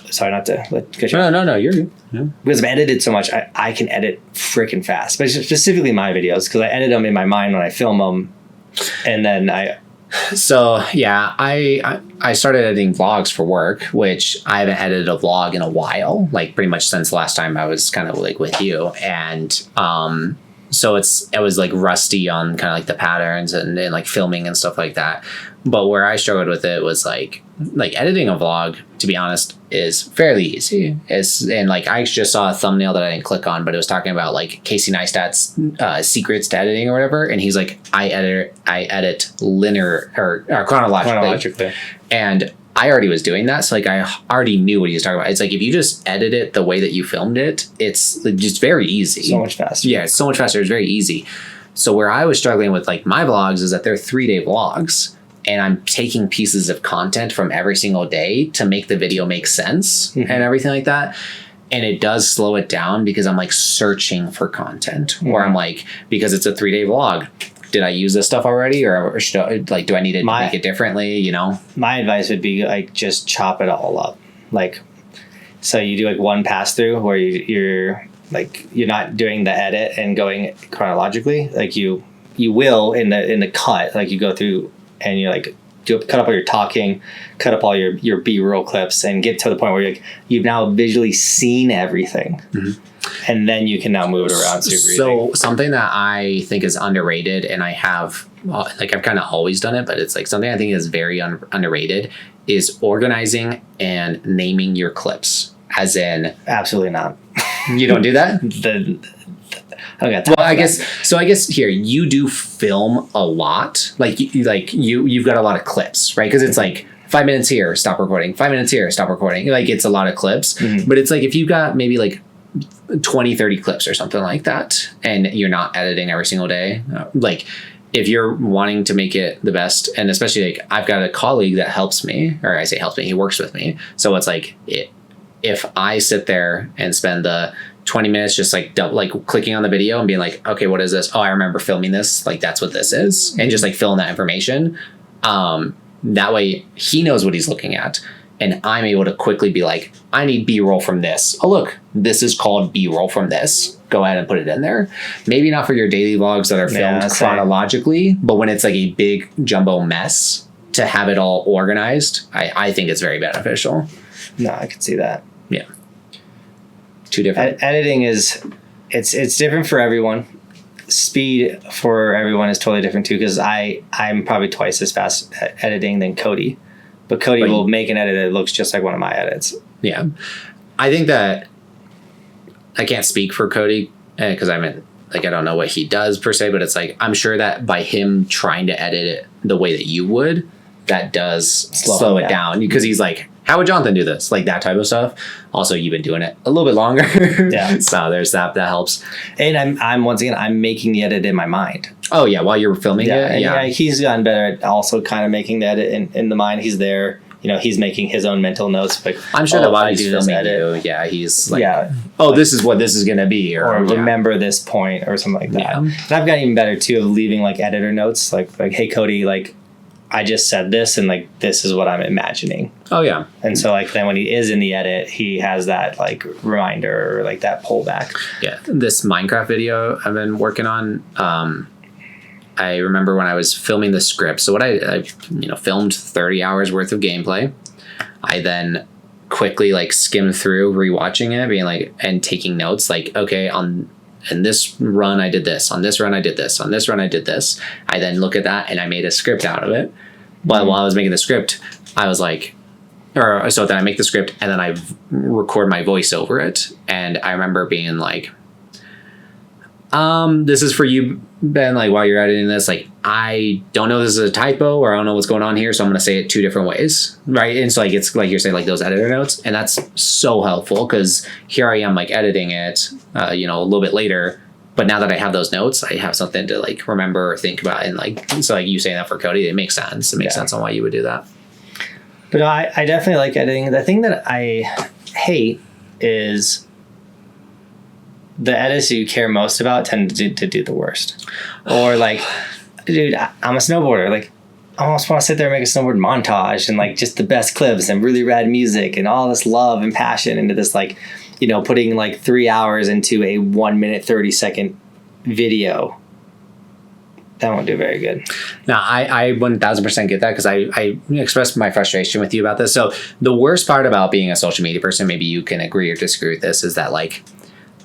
sorry not to cut you. No, you're good. Yeah. Because I've edited so much, I can edit freaking fast. But specifically my videos, because I edit them in my mind when I film them. And then So, yeah, I started editing vlogs for work, which I haven't edited a vlog in a while, like pretty much since last time I was kind of like with you. And, so I was like rusty on kind of like the patterns and like filming and stuff like that. But where I struggled with it was like editing a vlog, to be honest, is fairly easy. And like I just saw a thumbnail that I didn't click on, but it was talking about like Casey Neistat's secrets to editing or whatever. And he's like, I edit linear or chronologically. And I already was doing that. So like I already knew what he was talking about. It's like if you just edit it the way that you filmed it, it's just very easy. So much faster. Yeah, it's so much faster. It's very easy. So where I was struggling with like my vlogs is that they're 3-day vlogs. and I'm taking pieces of content from every single day to make the video make sense and everything like that. And it does slow it down because I'm like searching for content, or I'm like, because it's a 3-day vlog, did I use this stuff already, or should I, like, do I need to make it differently? You know, my advice would be like, just chop it all up. Like, so you do like one pass through where you're like, you're not doing the edit and going chronologically. Like you will in the cut, like you go through and you like cut up all your talking, cut up all your B-roll clips, and get to the point where you've now visually seen everything. And then you can now move it around. So something that I think is underrated, and I have, like, I've kind of always done it, but it's like something I think is very underrated, is organizing and naming your clips. As in, absolutely not. You don't do that? Okay. Well, I guess here you do film a lot. Like you've got a lot of clips, right? Because it's like 5 minutes here, stop recording. 5 minutes here, stop recording. Like it's a lot of clips, but it's like if you've got maybe like 20, 30 clips or something like that, and you're not editing every single day, like if you're wanting to make it the best, and especially like I've got a colleague that helps me, or I say helps me, he works with me. So it's like if I sit there and spend the 20 minutes just like clicking on the video and being like, okay, what is this? Oh, I remember filming this. Like that's what this is. And just like fill in that information. That way he knows what he's looking at. And I'm able to quickly be like, I need B-roll from this. Oh, look, this is called B-roll from this. Go ahead and put it in there. Maybe not for your daily vlogs that are filmed chronologically, but when it's like a big jumbo mess, to have it all organized, I think it's very beneficial. No, I can see that. Yeah. Two different. Editing is, it's different for everyone. Speed for everyone is totally different too, because I'm probably twice as fast at editing than Cody. But Cody will make an edit that looks just like one of my edits. Yeah. I think that I can't speak for Cody because I don't know what he does per se, but it's like, I'm sure that by him trying to edit it the way that you would, that does slow it down, because he's like, how would Johnathan do this? Like that type of stuff. Also, you've been doing it a little bit longer. Yeah. So there's that helps. And I'm making the edit in my mind. Oh yeah. While you're filming it. Yeah. He's gotten better at also kind of making the edit in the mind. He's there, he's making his own mental notes. Like, I'm sure that while he's filming you, he's like, this is what this is going to be. Or remember this point or something like that. Yeah. And I've gotten even better too of leaving like editor notes. Like, hey Cody, like, I just said this and like this is what I'm imagining. Oh yeah. And so like then when he is in the edit, he has that like reminder or like that pullback. Yeah. This Minecraft video I've been working on, I remember when I was filming the script. So what I filmed 30 hours worth of gameplay. I then quickly like skimmed through rewatching it, being like, and taking notes like, okay, in this run, I did this. On this run, I did this. On this run, I did this. I then look at that and I made a script out of it. But while I was making the script, I was like, so then I make the script and then I record my voice over it. And I remember being like, this is for you, Ben, like while you're editing this, like, I don't know if this is a typo or I don't know what's going on here. So I'm going to say it 2 different ways. Right. And so like, it's like you're saying, like those editor notes. And that's so helpful because here I am like editing it, a little bit later. But now that I have those notes, I have something to like remember or think about. And like, so like you saying that for Cody, it makes sense. It makes sense on why you would do that. But I definitely like editing. The thing that I hate is the edits you care most about tend to do the worst. Or like, dude, I'm a snowboarder. Like, I almost want to sit there and make a snowboard montage and like just the best clips and really rad music and all this love and passion into this, like, putting like 3 hours into a 1 minute, 30 second video. That won't do very good. No, I 1000% get that because I expressed my frustration with you about this. So the worst part about being a social media person, maybe you can agree or disagree with this, is that like,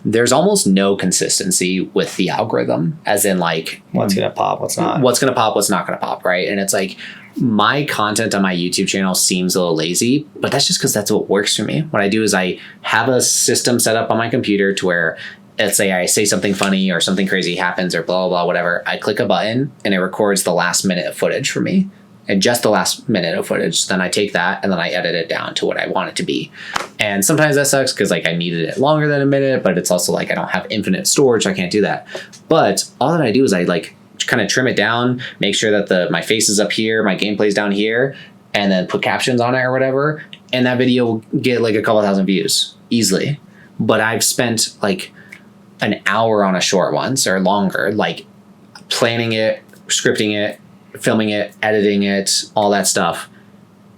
there's almost no consistency with the algorithm, as in like what's going to pop, what's not. What's going to pop, what's not going to pop, right? And it's like my content on my YouTube channel seems a little lazy, but that's just because that's what works for me. What I do is I have a system set up on my computer to where, let's say I say something funny or something crazy happens or blah, blah, blah, whatever. I click a button and it records the last minute of footage for me. And just the last minute of footage. Then I take that and then I edit it down to what I want it to be. And sometimes that sucks because like I needed it longer than a minute, but it's also like I don't have infinite storage. So I can't do that. But all that I do is I like kind of trim it down, make sure that my face is up here, my gameplay's down here, and then put captions on it or whatever, and that video will get like a couple thousand views easily. But I've spent like an hour on a short once or longer, like planning it, scripting it, filming it, editing it, all that stuff,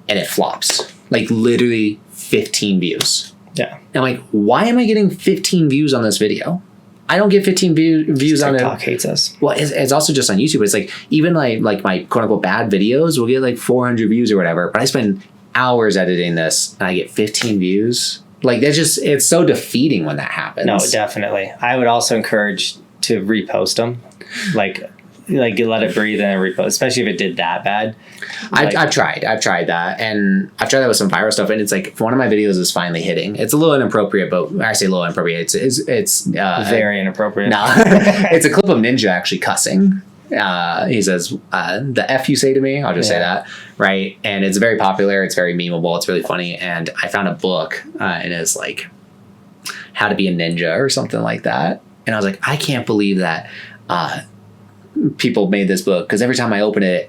and it flops. Like literally 15 views. Yeah. And I'm like, why am I getting 15 views on this video? I don't get 15 views on it. TikTok hates us. Well, it's also just on YouTube. It's like even like my quote unquote bad videos will get like 400 views or whatever. But I spend hours editing this and I get 15 views. Like it's so defeating when that happens. No, definitely. I would also encourage to repost them. Like you let it breathe and then repost, especially if it did that bad. I've tried that, and I've tried that with some viral stuff, and it's like one of my videos is finally hitting. It's a little inappropriate, but I say a little inappropriate. It's very inappropriate. No, it's a clip of Ninja actually cussing. He says, "The F you say to me," I'll just say that, right? And it's very popular. It's very memeable. It's really funny. And I found a book, and it's like How to Be a Ninja or something like that. And I was like, I can't believe that. People made this book, because every time I open it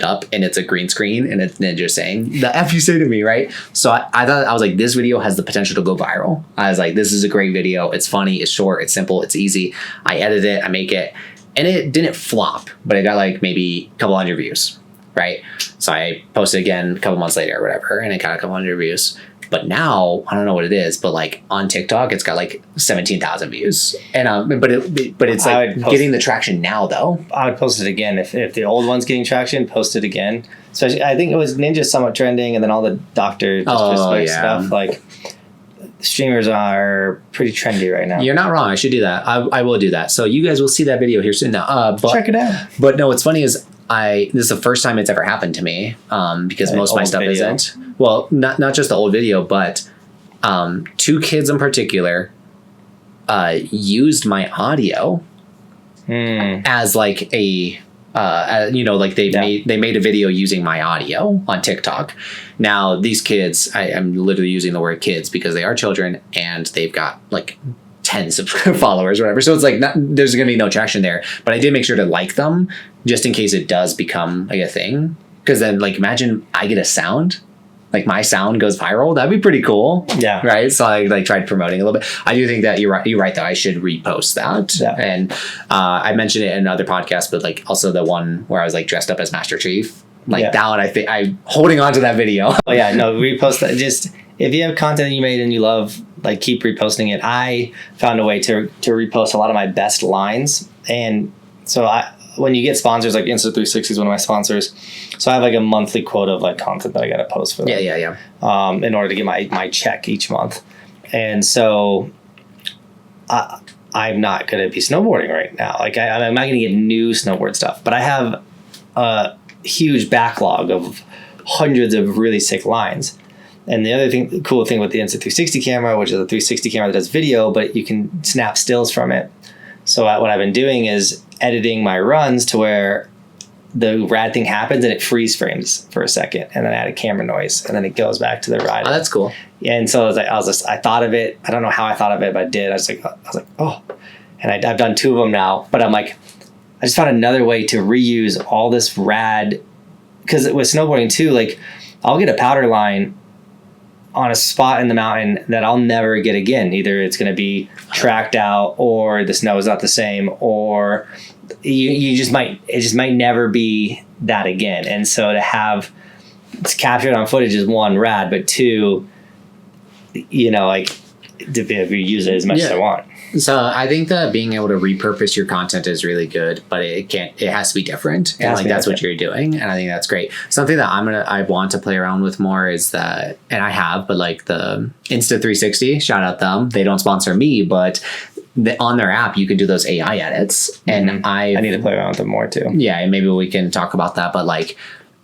up and it's a green screen and it's Ninja saying the F you say to me, right? So I thought, I was like, this video has the potential to go viral. I was like, this is a great video. It's funny, it's short, it's simple, it's easy. I edit it, I make it, and it didn't flop, but it got like maybe a couple hundred views, right? So I posted again a couple months later or whatever, and it got a couple hundred views. But now I don't know what it is, but like on TikTok, it's got like 17,000 views, and but it's like getting the traction now though. I would post it again if the old one's getting traction. Post it again. Especially, I think it was Ninja somewhat trending, and then all the doctor stuff. Like streamers are pretty trendy right now. You're not wrong. I should do that. I will do that. So you guys will see that video here soon. Now, but, check it out. But no, what's funny is this is the first time it's ever happened to me, because most of my stuff isn't. Well, not just the old video, but 2 kids in particular used my audio as like a like they made a video using my audio on TikTok. Now these kids, I'm literally using the word kids because they are children and they've got like tens of followers or whatever. So it's like there's going to be no traction there, but I did make sure to like them just in case it does become like a thing. Because then like imagine I get a sound, like my sound goes viral. That'd be pretty cool. Yeah. Right. So I like tried promoting a little bit. I do think that you're right though. I should repost that. Yeah. And I mentioned it in another podcast, but like also the one where I was like dressed up as Master Chief. Like that one, I think I'm holding on to that video. Oh yeah, no, repost that. Just if you have content you made and you love, like keep reposting it. I found a way to repost a lot of my best lines, and so when you get sponsors, like Insta360 is one of my sponsors, so I have like a monthly quota of like content that I got to post for them. Yeah. In order to get my check each month, and so I'm not going to be snowboarding right now. Like I'm not going to get new snowboard stuff, but I have a huge backlog of hundreds of really sick lines. And the cool thing with the Insta360 camera, which is a 360 camera that does video, but you can snap stills from it. So what I've been doing is editing my runs to where the rad thing happens and it freeze frames for a second, and then I add a camera noise, and then it goes back to the ride. Oh, that's cool. And so I thought of it. I don't know how I thought of it, but I did. I was like, oh, and I've done 2 of them now. But I'm like, I just found another way to reuse all this rad, because with snowboarding too, like I'll get a powder line on a spot in the mountain that I'll never get again. Either it's going to be tracked out, or the snow is not the same, or it just might never be that again. And so to have it's captured on footage is 1, rad, but 2, like to be able to use it as much as I want. So I think that being able to repurpose your content is really good, but it has to be different. And like that's what you're doing. And I think that's great. Something that I want to play around with more is that, and I have, but like the Insta360, shout out them. They don't sponsor me, but on their app, you can do those AI edits. And I need to play around with them more too. Yeah. And maybe we can talk about that. But like,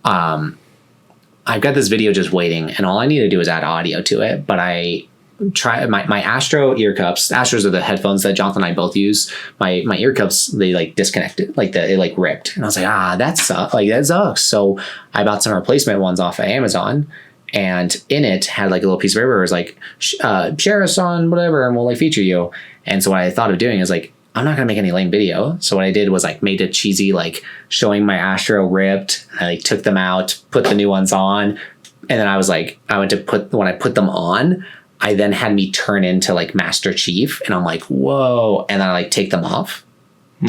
I've got this video just waiting, and all I need to do is add audio to it. But I try my Astro ear cups. Astros are the headphones that Johnathan and I both use. My ear cups, they like disconnected, like it like ripped, and I was like, that sucks. So I bought some replacement ones off of Amazon, and in it had like a little piece of paper. It was like, share us on whatever, and we'll like feature you. And so what I thought of doing is like, I'm not gonna make any lame video. So what I did was like made a cheesy like showing my Astro ripped. I like took them out, put the new ones on, and then I was like, when I put them on, I then had me turn into like Master Chief, and I'm like, whoa, and then I like take them off.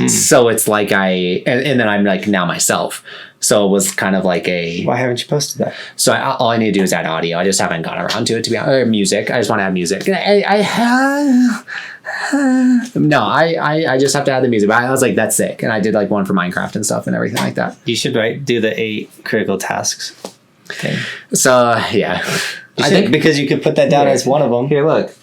So it's like and then I'm like now myself. So it was kind of like Why haven't you posted that? So all I need to do is add audio. I just haven't gotten around to it, to be honest. Or music. I just want to add music. I just have to add the music. But I was like, that's sick. And I did like one for Minecraft and stuff and everything like that. You should do the 8 critical tasks thing. So yeah, I think because you could put that down as one of them. Here, look.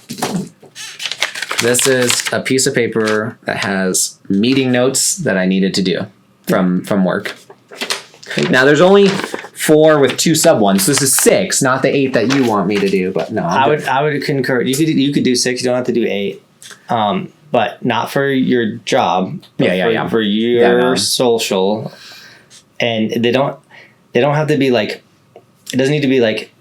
This is a piece of paper that has meeting notes that I needed to do from work. Now there's only 4 with 2 sub ones. So this is 6, not the 8 that you want me to do. But no, I would concur. You could do 6. You don't have to do 8. But not for your job. But for your social, and they don't have to be like. It doesn't need to be like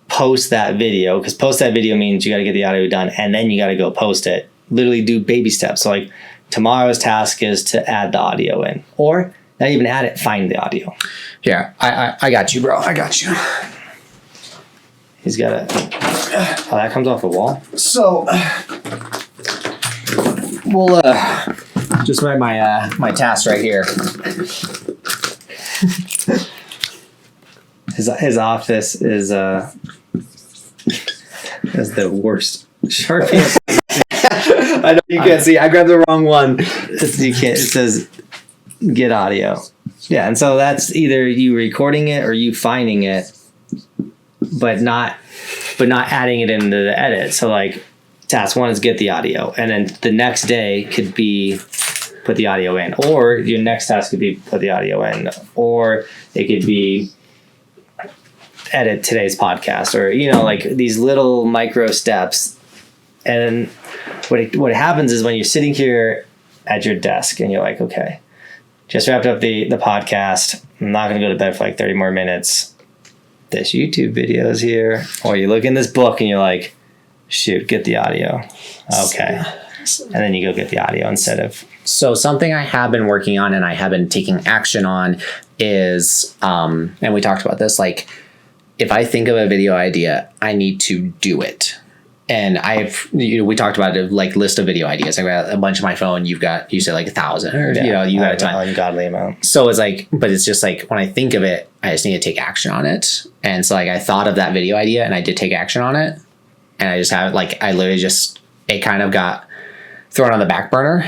post that video, because post that video means you got to get the audio done and then you got to go post it. Literally do baby steps. So like tomorrow's task is to add the audio in, or not even add it, find the audio. Yeah, I got you, bro. I got you. He's got a... Oh, that comes off the wall? So, we'll just write my task right here. His office is the worst. Sharpie. I know you can't see. I grabbed the wrong one. You can't. It says get audio. Yeah, and so that's either you recording it or you finding it, but not adding it into the edit. So like task 1 is get the audio, and then the next day could be put the audio in, or your next task could be put the audio in, or it could be edit today's podcast, or like these little micro steps. And what happens is when you're sitting here at your desk and you're like, okay, just wrapped up the podcast, I'm not gonna go to bed for like 30 more minutes, this YouTube video is here, or you look in this book and you're like, shoot, get the audio. Okay, and then you go get the audio instead of... So something I have been working on and I have been taking action on is and we talked about this, like if I think of a video idea, I need to do it. And we talked about it, like list of video ideas. I got a bunch on my phone. You said like 1,000, or you got a ton. Ungodly amount. So it's like, but it's just like when I think of it, I just need to take action on it. And so like I thought of that video idea and I did take action on it. And I just have it kind of got thrown on the back burner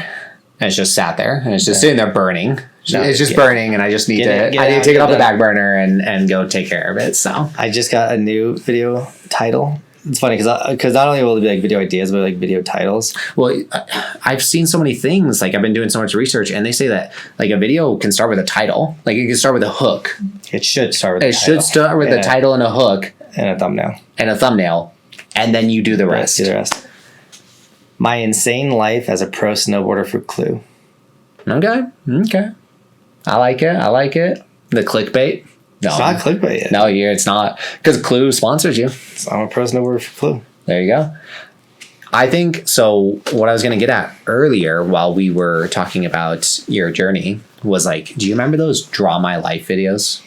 and it's just sat there and it's just sitting there burning. It's just burning, and I just need to take it off the back burner and go take care of it. So I just got a new video title. It's funny because not only will it be like video ideas, but like video titles. Well, I've seen so many things. Like I've been doing so much research, and they say that like a video can start with a title. Like it can start with a hook. It should start with. It should start with a title and a hook and a thumbnail, and then you do the rest. Do the rest. My insane life as a pro snowboarder for Clue. Okay. I like it. The clickbait. No, it's not clickbait yet. No, it's not. Because Clue sponsors you. So I'm a pro snowboarder for Clue. There you go. I think, so what I was going to get at earlier while we were talking about your journey was like, do you remember those Draw My Life videos?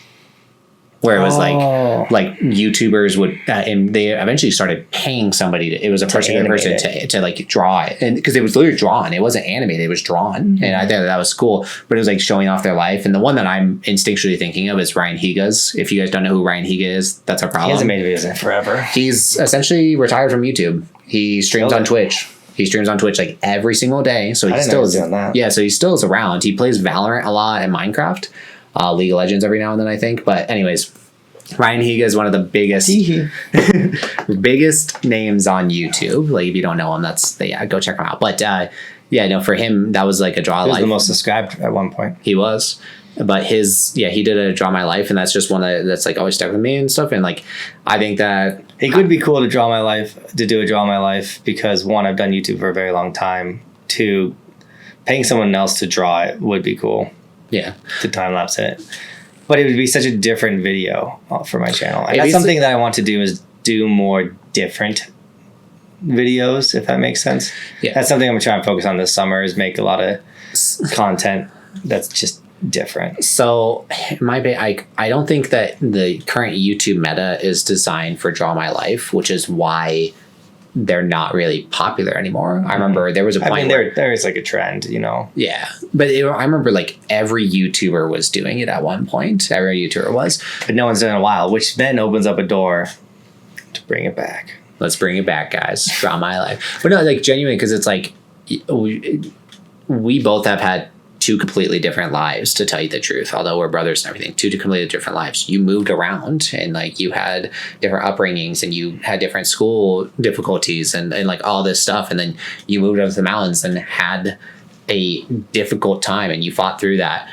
Where it was like YouTubers would, and they eventually started paying somebody it was a particular person to like draw it. And because it was literally drawn, it wasn't animated, it was drawn. Mm-hmm. And I think that was cool, but it was like showing off their life. And the one that I'm instinctually thinking of is Ryan Higa's. If you guys don't know who Ryan Higa is, that's a problem. He hasn't made videos in forever. He's essentially retired from YouTube. He streams on Twitch. He streams on Twitch like every single day. So he still is doing that. Yeah, so he still is around. He plays Valorant a lot and Minecraft. League of Legends every now and then, I think. But anyways, Ryan Higa is one of the biggest names on YouTube. Like if you don't know him, go check him out. But for him, that was like a Draw Life. He was the most subscribed at one point. He was. But he did a Draw My Life, and that's just one that's like always stuck with me and stuff. And like I think that it could be cool to do a Draw My Life because 1, I've done YouTube for a very long time. 2, paying someone else to draw it would be cool. Yeah. To time lapse it. But it would be such a different video for my channel. And that's something that I want to do, is do more different videos, if that makes sense. Yeah. That's something I'm trying to focus on this summer, is make a lot of content that's just different. So I don't think that the current YouTube meta is designed for Draw My Life, which is why they're not really popular anymore. I remember there was a point there is like a trend, you know. Yeah, but I remember like every YouTuber was doing it at one point. Every YouTuber was, but no one's done it in a while, which then opens up a door to bring it back. Let's bring it back, guys. Draw My Life. But no, like genuinely, because it's like we both have had two completely different lives, to tell you the truth, although we're brothers and everything. Two completely different lives. You moved around, and like you had different upbringings, and you had different school difficulties, and like all this stuff, and then you moved up to the mountains and had a difficult time, and you fought through that.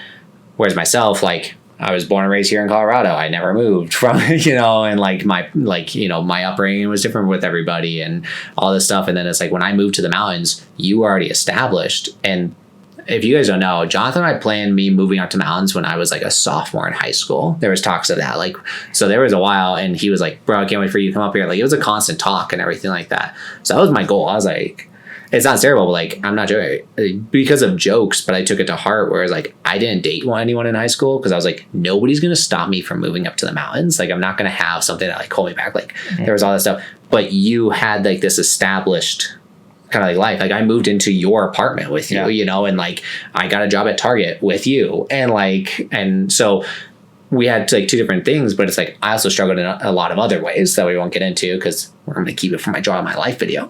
Whereas myself, like, I was born and raised here in Colorado. I never moved from, and like my upbringing was different with everybody and all this stuff. And then it's like, when I moved to the mountains, you were already established. And if you guys don't know, Johnathan and I planned me moving out to mountains when I was like a sophomore in high school. There was talks of that. Like, so there was a while, and he was like, bro, I can't wait for you to come up here. Like, it was a constant talk and everything like that. So that was my goal. I was like, it sounds terrible, but like, I'm not joking, because of jokes, but I took it to heart. Whereas like, I didn't date anyone in high school because I was like, nobody's going to stop me from moving up to the mountains. Like, I'm not going to have something that like hold me back. Like, there was all this stuff, but you had like this established kind of like life. Like, I moved into your apartment with you, and like, I got a job at Target with you. And so we had like two different things, but it's like, I also struggled in a lot of other ways that we won't get into because we're going to keep it for my Draw My Life video.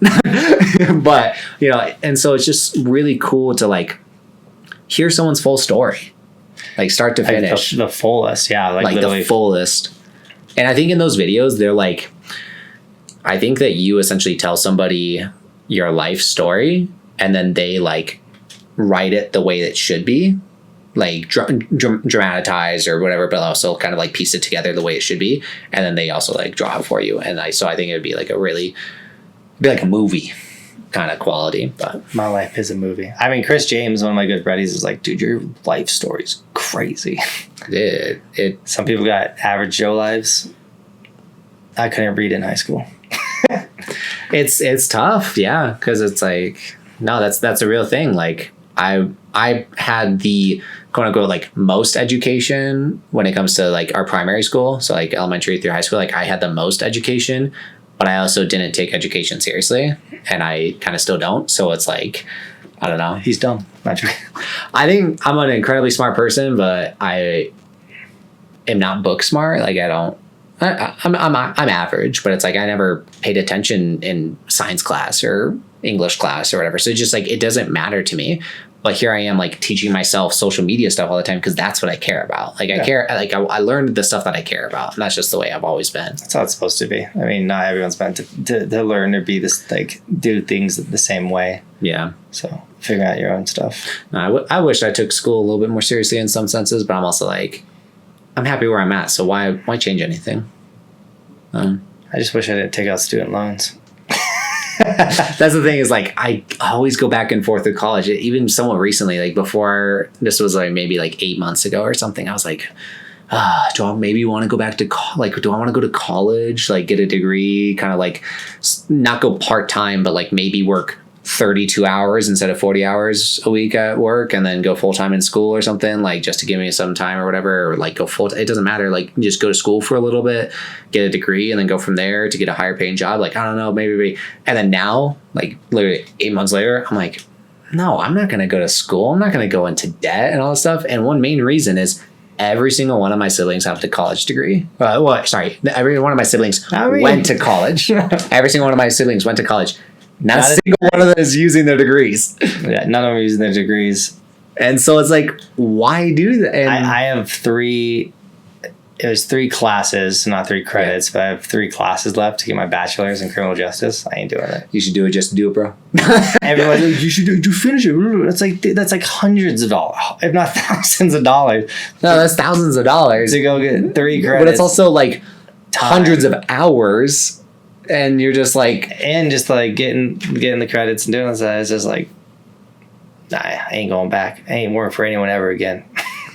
But, and so it's just really cool to like hear someone's full story, like start to finish. The fullest. Yeah. Like the fullest. And I think in those videos, they're like, I think that you essentially tell somebody your life story, and then they like write it the way it should be, like dramatized or whatever, but also kind of like piece it together the way it should be, and then they also like draw it for you. And so I think it would be like a movie kind of quality. But my life is a movie. I mean, Chris James, one of my good buddies, is like, dude, your life story's crazy. Some people got average Joe lives. I couldn't read in high school. It's tough, yeah, because it's like, no, that's a real thing. Like, I had the quote unquote like most education when it comes to like our primary school, so like elementary through high school. Like, I had the most education, but I also didn't take education seriously, and I kind of still don't. So it's like, I don't know. He's dumb. Not true. I think I'm an incredibly smart person, but I am not book smart. Like, I'm average, but it's like I never paid attention in science class or English class or whatever. So just like, it doesn't matter to me. But here I am like teaching myself social media stuff all the time because that's what I care about. Like, I learned the stuff that I care about, and that's just the way I've always been. That's how it's supposed to be. I mean, not everyone's meant to learn or be this, like, do things the same way. Yeah. So figure out your own stuff. No, I wish I took school a little bit more seriously in some senses, but I'm also like, I'm happy where I'm at. So why change anything? I just wish I didn't take out student loans. That's the thing, is like, I always go back and forth with college. Even somewhat recently, like before, this was like maybe like 8 months ago or something, I was like, do I maybe want to go back to do I want to go to college, like get a degree, kind of like not go part-time, but like maybe work 32 hours instead of 40 hours a week at work, and then go full-time in school or something, like just to give me some time or whatever, or like go full. It doesn't matter. Like, just go to school for a little bit, get a degree, and then go from there to get a higher paying job. Like, I don't know, maybe. And then now, like literally 8 months later, I'm like, no, I'm not going to go to school. I'm not going to go into debt and all this stuff. And one main reason is every single one of my siblings have a college degree. Every one of my siblings went to college. Every single one of my siblings went to college. Not a single one of them is using their degrees. Yeah, none of them are using their degrees. And so it's like, why do that? And I have three classes, not 3 credits, but I have 3 classes left to get my bachelor's in criminal justice. I ain't doing it. You should do it just to do it, bro. Everyone's like, you should finish it. That's like hundreds of dollars, if not thousands of dollars. No, that's thousands of dollars. To go get 3 credits. But it's also like hundreds of hours. And you're just like, getting the credits and doing this, it's just like, nah, I ain't going back. I ain't working for anyone ever again.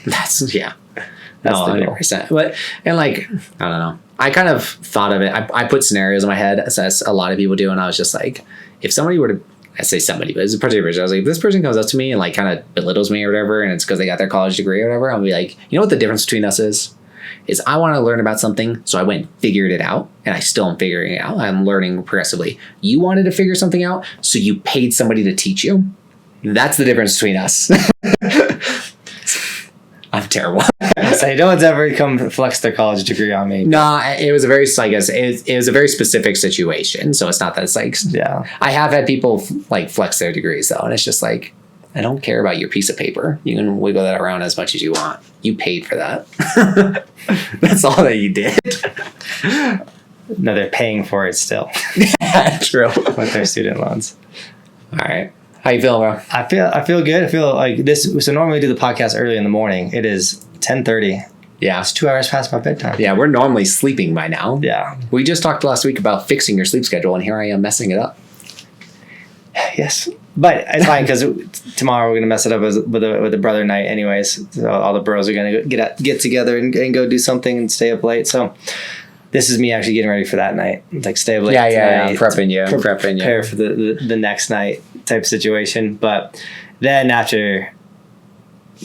That's 100%. But, and like, I don't know. I kind of thought of it. I put scenarios in my head, as a lot of people do, and I was just like, if somebody were to, I say somebody, but it's a particular person. I was like, if this person comes up to me and like kind of belittles me or whatever, and it's because they got their college degree or whatever, I'll be like, you know what the difference between us is I want to learn about something, so I went and figured it out, and I still am figuring it out. I'm learning progressively. You wanted to figure something out, so you paid somebody to teach you. That's the difference between us. I'm terrible. So no one's ever come flex their college degree on me. No, it was a very, I guess, it was a very specific situation. So it's not that it's like, yeah. I have had people like flex their degrees though. And it's just like, I don't care about your piece of paper. You can wiggle that around as much as you want. You paid for that. That's all that you did. No, they're paying for it still. Yeah, true. With their student loans. All right. How you feeling, bro? I feel good. I feel like this. So normally we do the podcast early in the morning. It is 10:30. Yeah. It's 2 hours past my bedtime. Yeah, we're normally sleeping by now. Yeah. We just talked last week about fixing your sleep schedule, and here I am messing it up. Yes. But it's fine because tomorrow we're going to mess it up with a brother night anyways. So all the bros are going to get together and go do something and stay up late. So this is me actually getting ready for that night. Like stay up late. Yeah. I'm prepping you. Prepare for the next night type situation. But then after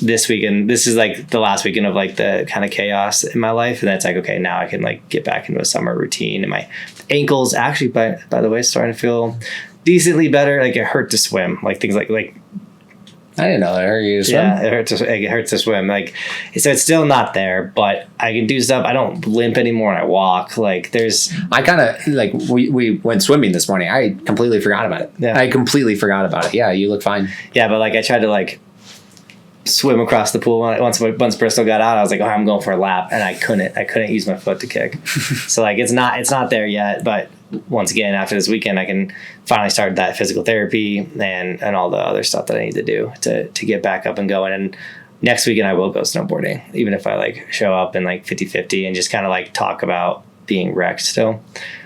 this weekend, this is like the last weekend of like the kind of chaos in my life. And that's like, okay, now I can like get back into a summer routine. And my ankles actually, by the way, starting to feel decently better. Like it hurt to swim. Like things like I didn't know that hurt you to swim. Yeah, it hurts to swim. Like, so it's still not there, but I can do stuff. I don't limp anymore, and I walk. Like, I kind of like we went swimming this morning. I completely forgot about it. Yeah. I completely forgot about it. Yeah, you look fine. Yeah, but like I tried to like swim across the pool once Bristol got out. I was like, oh, I'm going for a lap, and I couldn't use my foot to kick. So like it's not there yet, but once again, after this weekend, I can finally start that physical therapy and all the other stuff that I need to do to get back up and going. And next weekend I will go snowboarding, even if I like show up in like 50-50 and just kind of like talk about being wrecked still.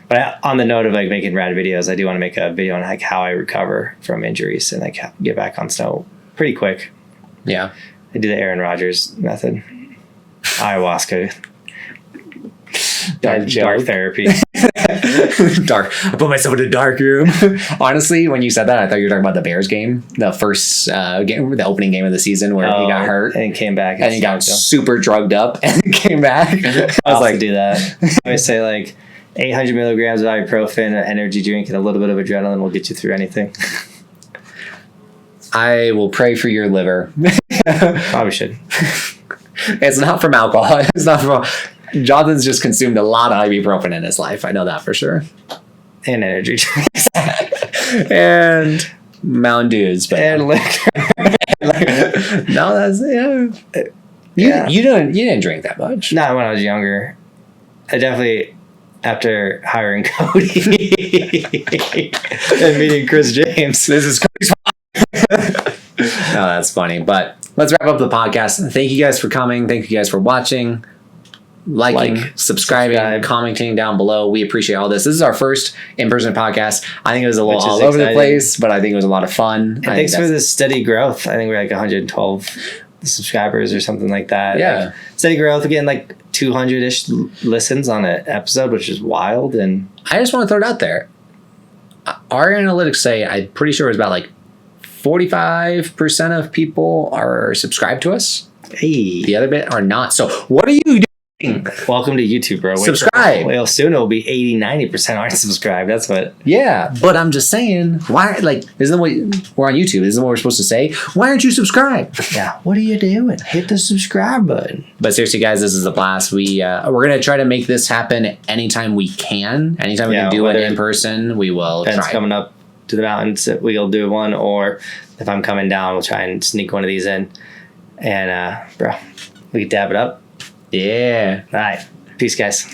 But on the note of like making rad videos, I do want to make a video on like how I recover from injuries and like get back on snow pretty quick. Yeah. I do the Aaron Rodgers method. Ayahuasca. Dark therapy. Dark. I put myself in a dark room. Honestly, when you said that, I thought you were talking about the Bears game, the first game, the opening game of the season where he got hurt and came back, and he got super drugged up and came back. I was like, do that. I say like 800 milligrams of ibuprofen, an energy drink, and a little bit of adrenaline will get you through anything. I will pray for your liver. Probably should. It's not from alcohol. It's not from. Jonathan's just consumed a lot of ibuprofen in his life. I know that for sure. And energy drinks. And Mountain Dews. And liquor. No, that's You didn't drink that much. Not when I was younger. I definitely, after hiring Cody and meeting Chris James. This is Cody's. No, that's funny. But let's wrap up the podcast. Thank you guys for coming. Thank you guys for watching. Liking, subscribing, commenting down below. We appreciate all this. This is our first in-person podcast. I think it was a little all over the place, but I think it was a lot of fun. And thanks for the steady growth. I think we're like 112 subscribers or something like that. Yeah. Like steady growth. Again, like 200-ish listens on an episode, which is wild. And I just want to throw it out there. Our analytics say, I'm pretty sure it's about like 45% of people are subscribed to us. Hey. The other bit are not. So what are you doing? Welcome to YouTube, bro. Subscribe. Well, soon it'll be 80-90% aren't subscribed. That's what. Yeah, but I'm just saying, why? Like, isn't what we're on YouTube? Isn't what we're supposed to say? Why aren't you subscribed? Yeah. What are you doing? Hit the subscribe button. But seriously, guys, this is a blast. We're gonna try to make this happen anytime we can. Anytime we can do it in person, we will try. Ben's coming up to the mountains, we'll do one, or if I'm coming down, we'll try and sneak one of these in. And bro, we can dab it up. Yeah. All right. Peace, guys.